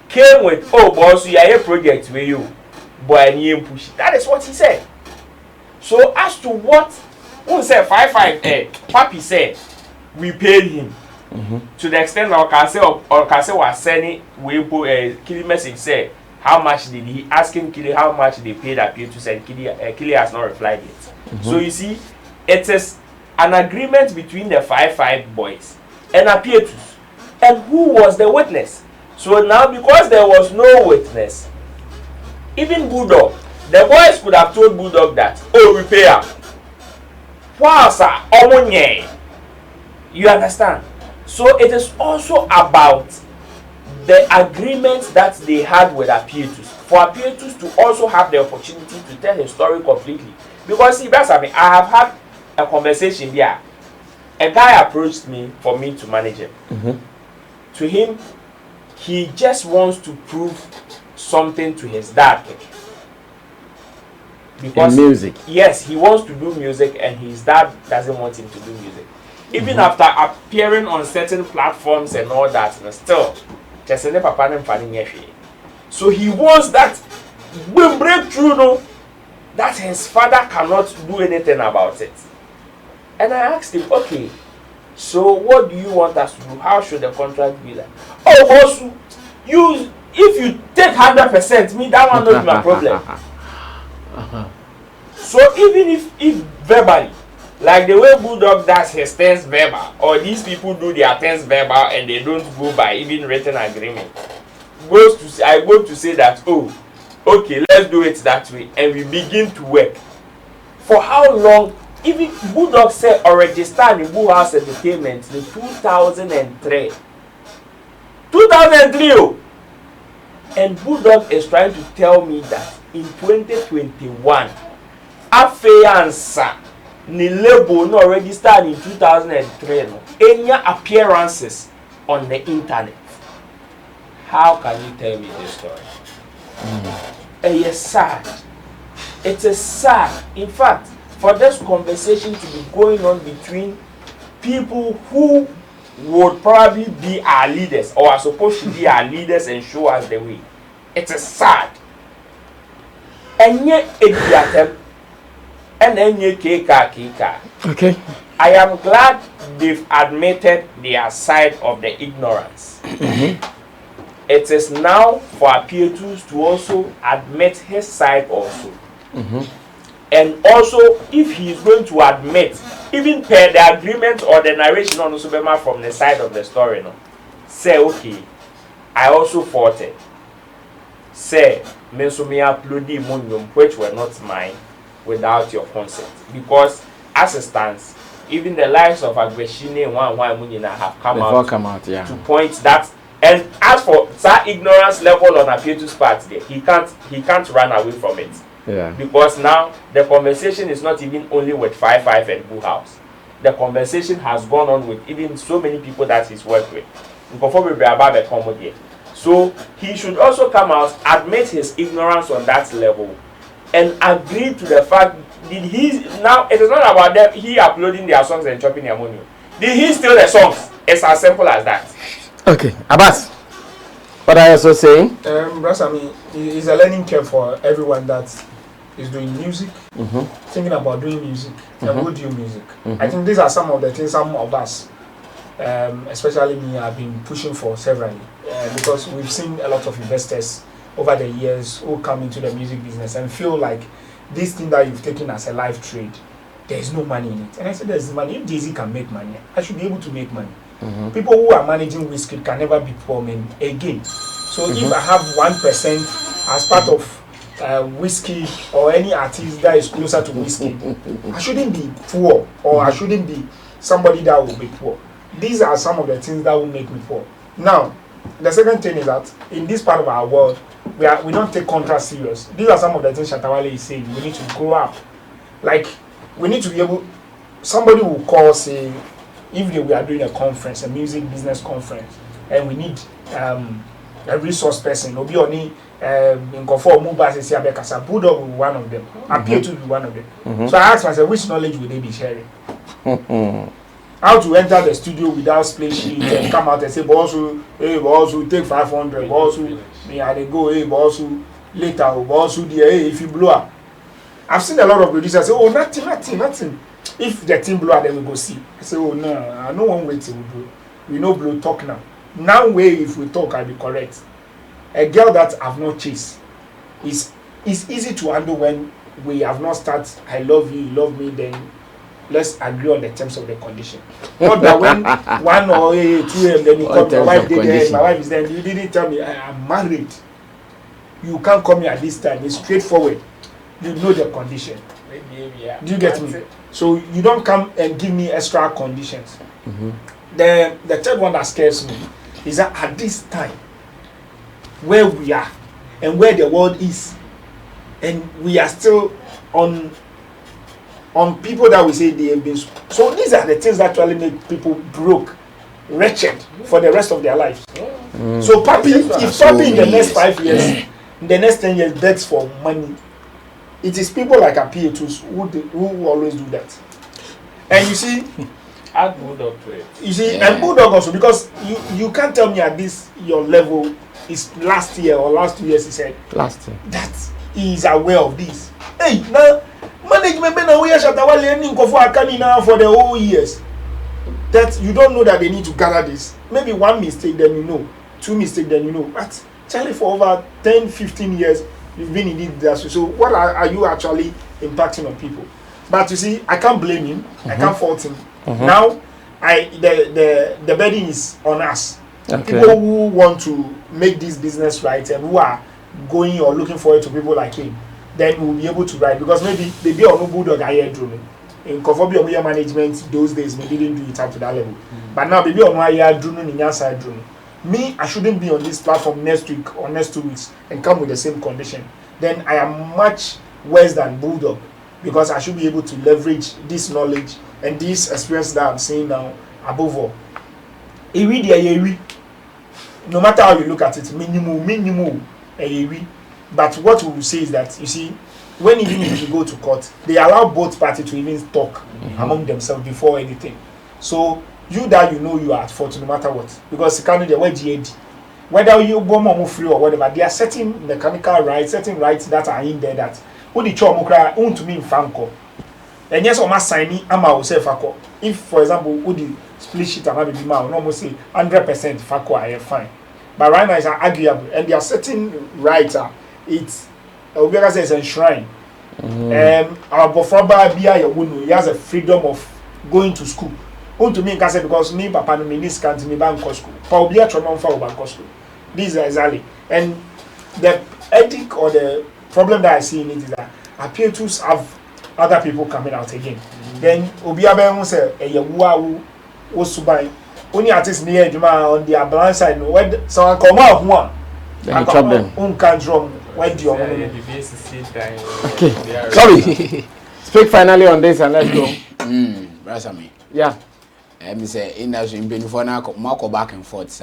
came with, "Oh boss, you are a project with you, boy, and you push." That is what he said. So as to what who said 5-5, Papi said we paid him to the extent that Okase was sending Kili message said how much did he asking Kili how much they paid Apietus, and Kili has not replied yet. So you see, it is an agreement between the 5-5 boys and Apietus, and who was the witness? So now, because there was no witness, even Bulldog, the boys could have told Bulldog that, "Oh, we pay up." Wow, sir, you understand? So it is also about the agreements that they had with Apietus, for Apietus to also have the opportunity to tell his story completely. Because see, that's I have had a conversation here. A guy approached me for me to manage him. To him, he just wants to prove something to his dad. Because in music. Yes, he wants to do music, and his dad doesn't want him to do music. Even after appearing on certain platforms and all that, still, so he wants that when breakthrough, no, that his father cannot do anything about it. And I asked him, "Okay, so what do you want us to do? How should the contract be like?" "Oh, boss, if you take 100%, me that one not be my problem." So even if verbally, like the way Bulldog does his things verbal, or these people do their things verbal and they don't go by even written agreement, I go to say that, "Oh, okay, let's do it that way," and we begin to work. For how long? Even Bulldog said already started in Bull House Entertainment in 2003. 2003, oh! And Bulldog is trying to tell me that in 2021, Afeyansa, ni label no already started in 2003, no, any appearances on the internet. How can you tell me this story? It's sad. It is sad. In fact, for this conversation to be going on between people who would probably be our leaders, or are supposed to be our leaders and show us the way, it is sad. And yet, Okay. I am glad they've admitted their side of the ignorance. It is now for Apietus to also admit his side also. And also, if he is going to admit, even per the agreement or the narration on Usubema from the side of the story, no, say, "Okay, I also fought it. Say, me upload the money which were not mine without your consent." Because as it stands, even the lives of Agweshine and one Munina have come out to point that. And as for that ignorance level on Apietus' part, there, he can't run away from it. Yeah. Because now the conversation is not even only with 5-5 and Bull House. The conversation has gone on with even so many people that he's worked with. So he should also come out, admit his ignorance on that level, and agree to the fact now it is not about them he uploading their songs and chopping their money. Did he steal the songs? It's as simple as that. Okay, Abbas, what are you also saying? Brasami, it's a learning curve for everyone that is doing music, thinking about doing music, and will do music. I think these are some of the things some of us, especially me, have been pushing for severally, because we've seen a lot of investors over the years who come into the music business and feel like this thing that you've taken as a life trade, there's no money in it. And I said, there's money. If Jay-Z can make money, I should be able to make money. People who are managing whiskey can never be poor men again. So if I have 1% as part of whiskey or any artist that is closer to whiskey, I shouldn't be poor, or I shouldn't be somebody that will be poor. These are some of the things that will make me poor. Now, the second thing is that in this part of our world, we don't take contrast serious. These are some of the things Shatta Wale is saying. We need to grow up. Like, we need to be able, somebody will call, say, if we are doing a conference, a music business conference, and we need a resource person, Obi Oni, in Kofo Mubas, Siabekasa, Bulldog will be one of them, Appear to be one of them. So I asked myself, which knowledge would they be sharing? How to enter the studio without split sheet and come out and say, boss, hey, boss, take 500, boss, me, I go, hey, boss, later, boss, hey, if you blow up. I've seen a lot of producers say, oh, nothing. If the team blow up, then we go see. I say, oh, no, I know one way to do. We know blow talk now. Now, way if we talk, I'll be correct. A girl that I've not chased is easy to handle when we have not started. I love you, you love me, then let's agree on the terms of the condition. Not that when 1 or 2 a.m. then you come, my wife did there, my wife is there, you didn't tell me I am married. You can't come here at this time. It's straightforward. You know the condition. Do you get me? So you don't come and give me extra conditions. The third one that scares me is that at this time, where we are and where the world is, and we are still on people that we say they have been. So these are the things that actually make people broke, wretched for the rest of their lives. So Papi, if Papi in the next 5 years, in the next 10 years begs for money, it is people like Apietus who always do that. And you see, add Bulldog to it. You see, and Bulldog also, because you can't tell me at this your level is last year or last 2 years, he said. Last year. That he is aware of this. Hey, now management been aware Shatta Wale ending for Akani now for the whole years. That you don't know that they need to gather this. Maybe 1 mistake, then you know. 2 mistakes, then you know. But Charlie, for over 10, 15 years, you've been in this industry. So what are you actually impacting on people? But you see, I can't blame him. I can't fault him. Now, the burden is on us. Okay. People who want to make this business right and who are going or looking forward to people like him, then we'll be able to write. Because maybe they be on no Bulldog higher drone. In Kofobia Omuya management, those days we didn't do it up to that level. But now maybe on higher drone in your side drone. Me, I shouldn't be on this platform next week or next 2 weeks and come with the same condition. Then I am much worse than Bulldog, because I should be able to leverage this knowledge and this experience that I'm saying now above all. No matter how you look at it, minimum, but what we will say is that, you see, when even if you go to court, they allow both parties to even talk among themselves before anything. So you are at fault no matter what, because you can't do the way GAD. Whether you bomb free or whatever, there are certain mechanical rights, certain rights that are in there that when the chomokra to me in Fanco. And yes, I must sign me, I'm myself. If, for example, would the split sheet and have be almost say 100% Fanco, I am fine. But right now it's arguable, and there are certain rights. It's Obiara says enshrined. Our Bofaba Bia, he has a freedom of going to school. To me, because me, Papa, no this can't me bank school. For Obia Tronon for bank school. This is exactly. And the ethic or the problem that I see in it is that appear to have other people coming out again. Then Obia Ben say, a wow was subai. Only artists near Juma on the blind side. When someone come out one, I can't drum. Why do you want Okay. Sorry. Speak finally on this and let's go. Brasami. Yeah. Me say industry in before now go back and forth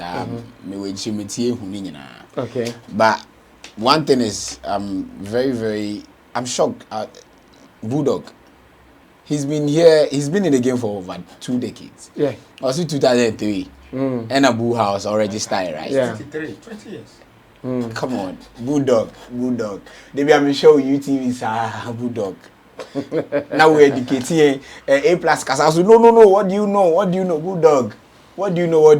me we chimitie hu ni nyina. Okay. But one thing is I'm shocked at Bulldog. He's been in the game for over 2 decades. Yeah. Also 2003. And a Boo House already started, right? Yeah. 20 years. Come on, Bulldog. They be I'm show UTV Bulldog. Now we're educating A plus Casasu. No. What do you know? Bulldog. What do you know?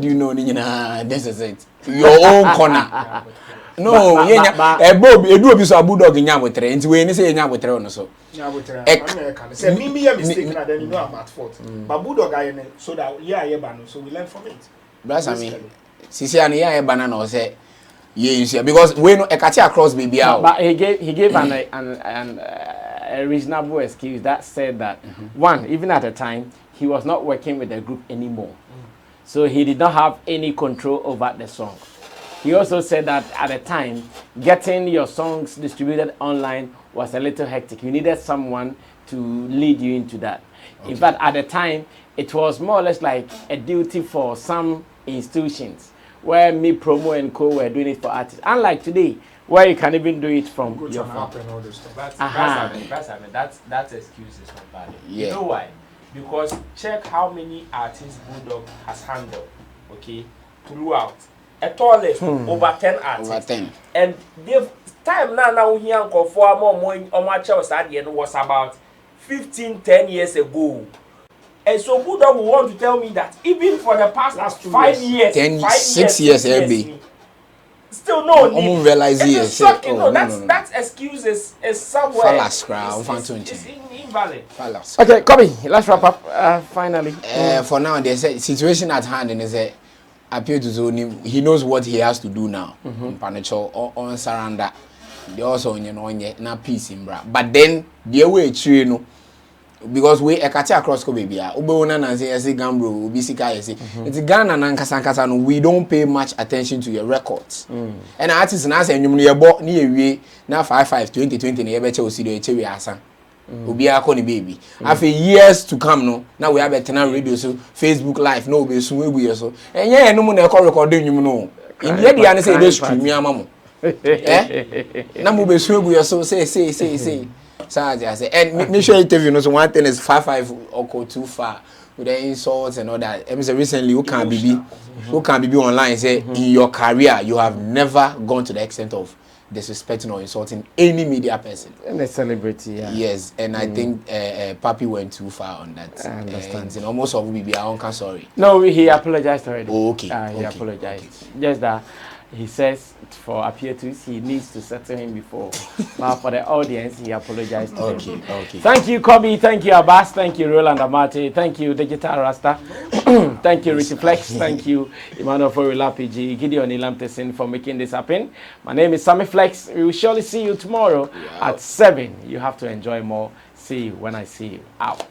This is it. Your own corner. No, Bob, you do a Bulldog in Yamutre. And when you say Yamutre on so. Say me be a mistake, and then you know I'm at fault. But Bulldog I so that so we learn from it. That's I mean. Sisi and banana or say. Yes, because we know a catch across baby out. But he gave a reasonable excuse that said that one, even at the time, he was not working with the group anymore, so he did not have any control over the song. He also said that at the time, getting your songs distributed online was a little hectic. You needed someone to lead you into that. In fact, at the time, it was more or less like a duty for some institutions, where me promo and co were doing it for artists. Unlike today, where you can even do it from your phone. And all this stuff. That excuse is not valid. Yeah. You know why? Because check how many artists Bulldog has handled, okay, throughout. At all over 10 artists. Over 10. And the time now here for more was about 10 years ago. And so Bulldog will want to tell me that even for the past 5 years, 6 years, every still no need. Almost realize yes. That excuse is somewhere. It's invalid. Okay, Kobe, let's wrap up. Finally, for now, there's a situation at hand, and is a appeal to zone. He knows what he has to do now. Panacho on surrender. They also na peace in bra. But then the way you know. Because we catch across baby. Ubona na say gambro, ubisika say. It's Ghana na nkasa no we don't pay much attention to your records. And artists na say nyum no yebo na ewie na 55 2020 na yebe che osiri eche we asa. Obi akọ ni baby. After years to come no, now we have a tenor radio so Facebook live no be sun egu so. Enye enu mu na e record nyum no. India dia na say dey stream ya mamo. Na mu be sun egu so say. And make sure interview no so one thing is 55 or go too far with the insults and all that. Recently who can be online say in your career you have never gone to the extent of disrespecting or insulting any media person and a celebrity. Yes, and I think Papi went too far on that. I understand. And almost of BB I sorry. No, he apologized already. Oh, okay. He apologized. Just that he says for appearances he needs to settle him before. But for the audience, he apologized to him. Okay. Thank you, Kobe. Thank you, Abbas. Thank you, Roland Amate. Thank you, Digital Rasta. Thank you, Richie Flex. Thank you, Emmanuel Forula PG, Gideon Ilamtesin for making this happen. My name is Sammy Flex. We will surely see you tomorrow at 7. You have to enjoy more. See you when I see you. Out.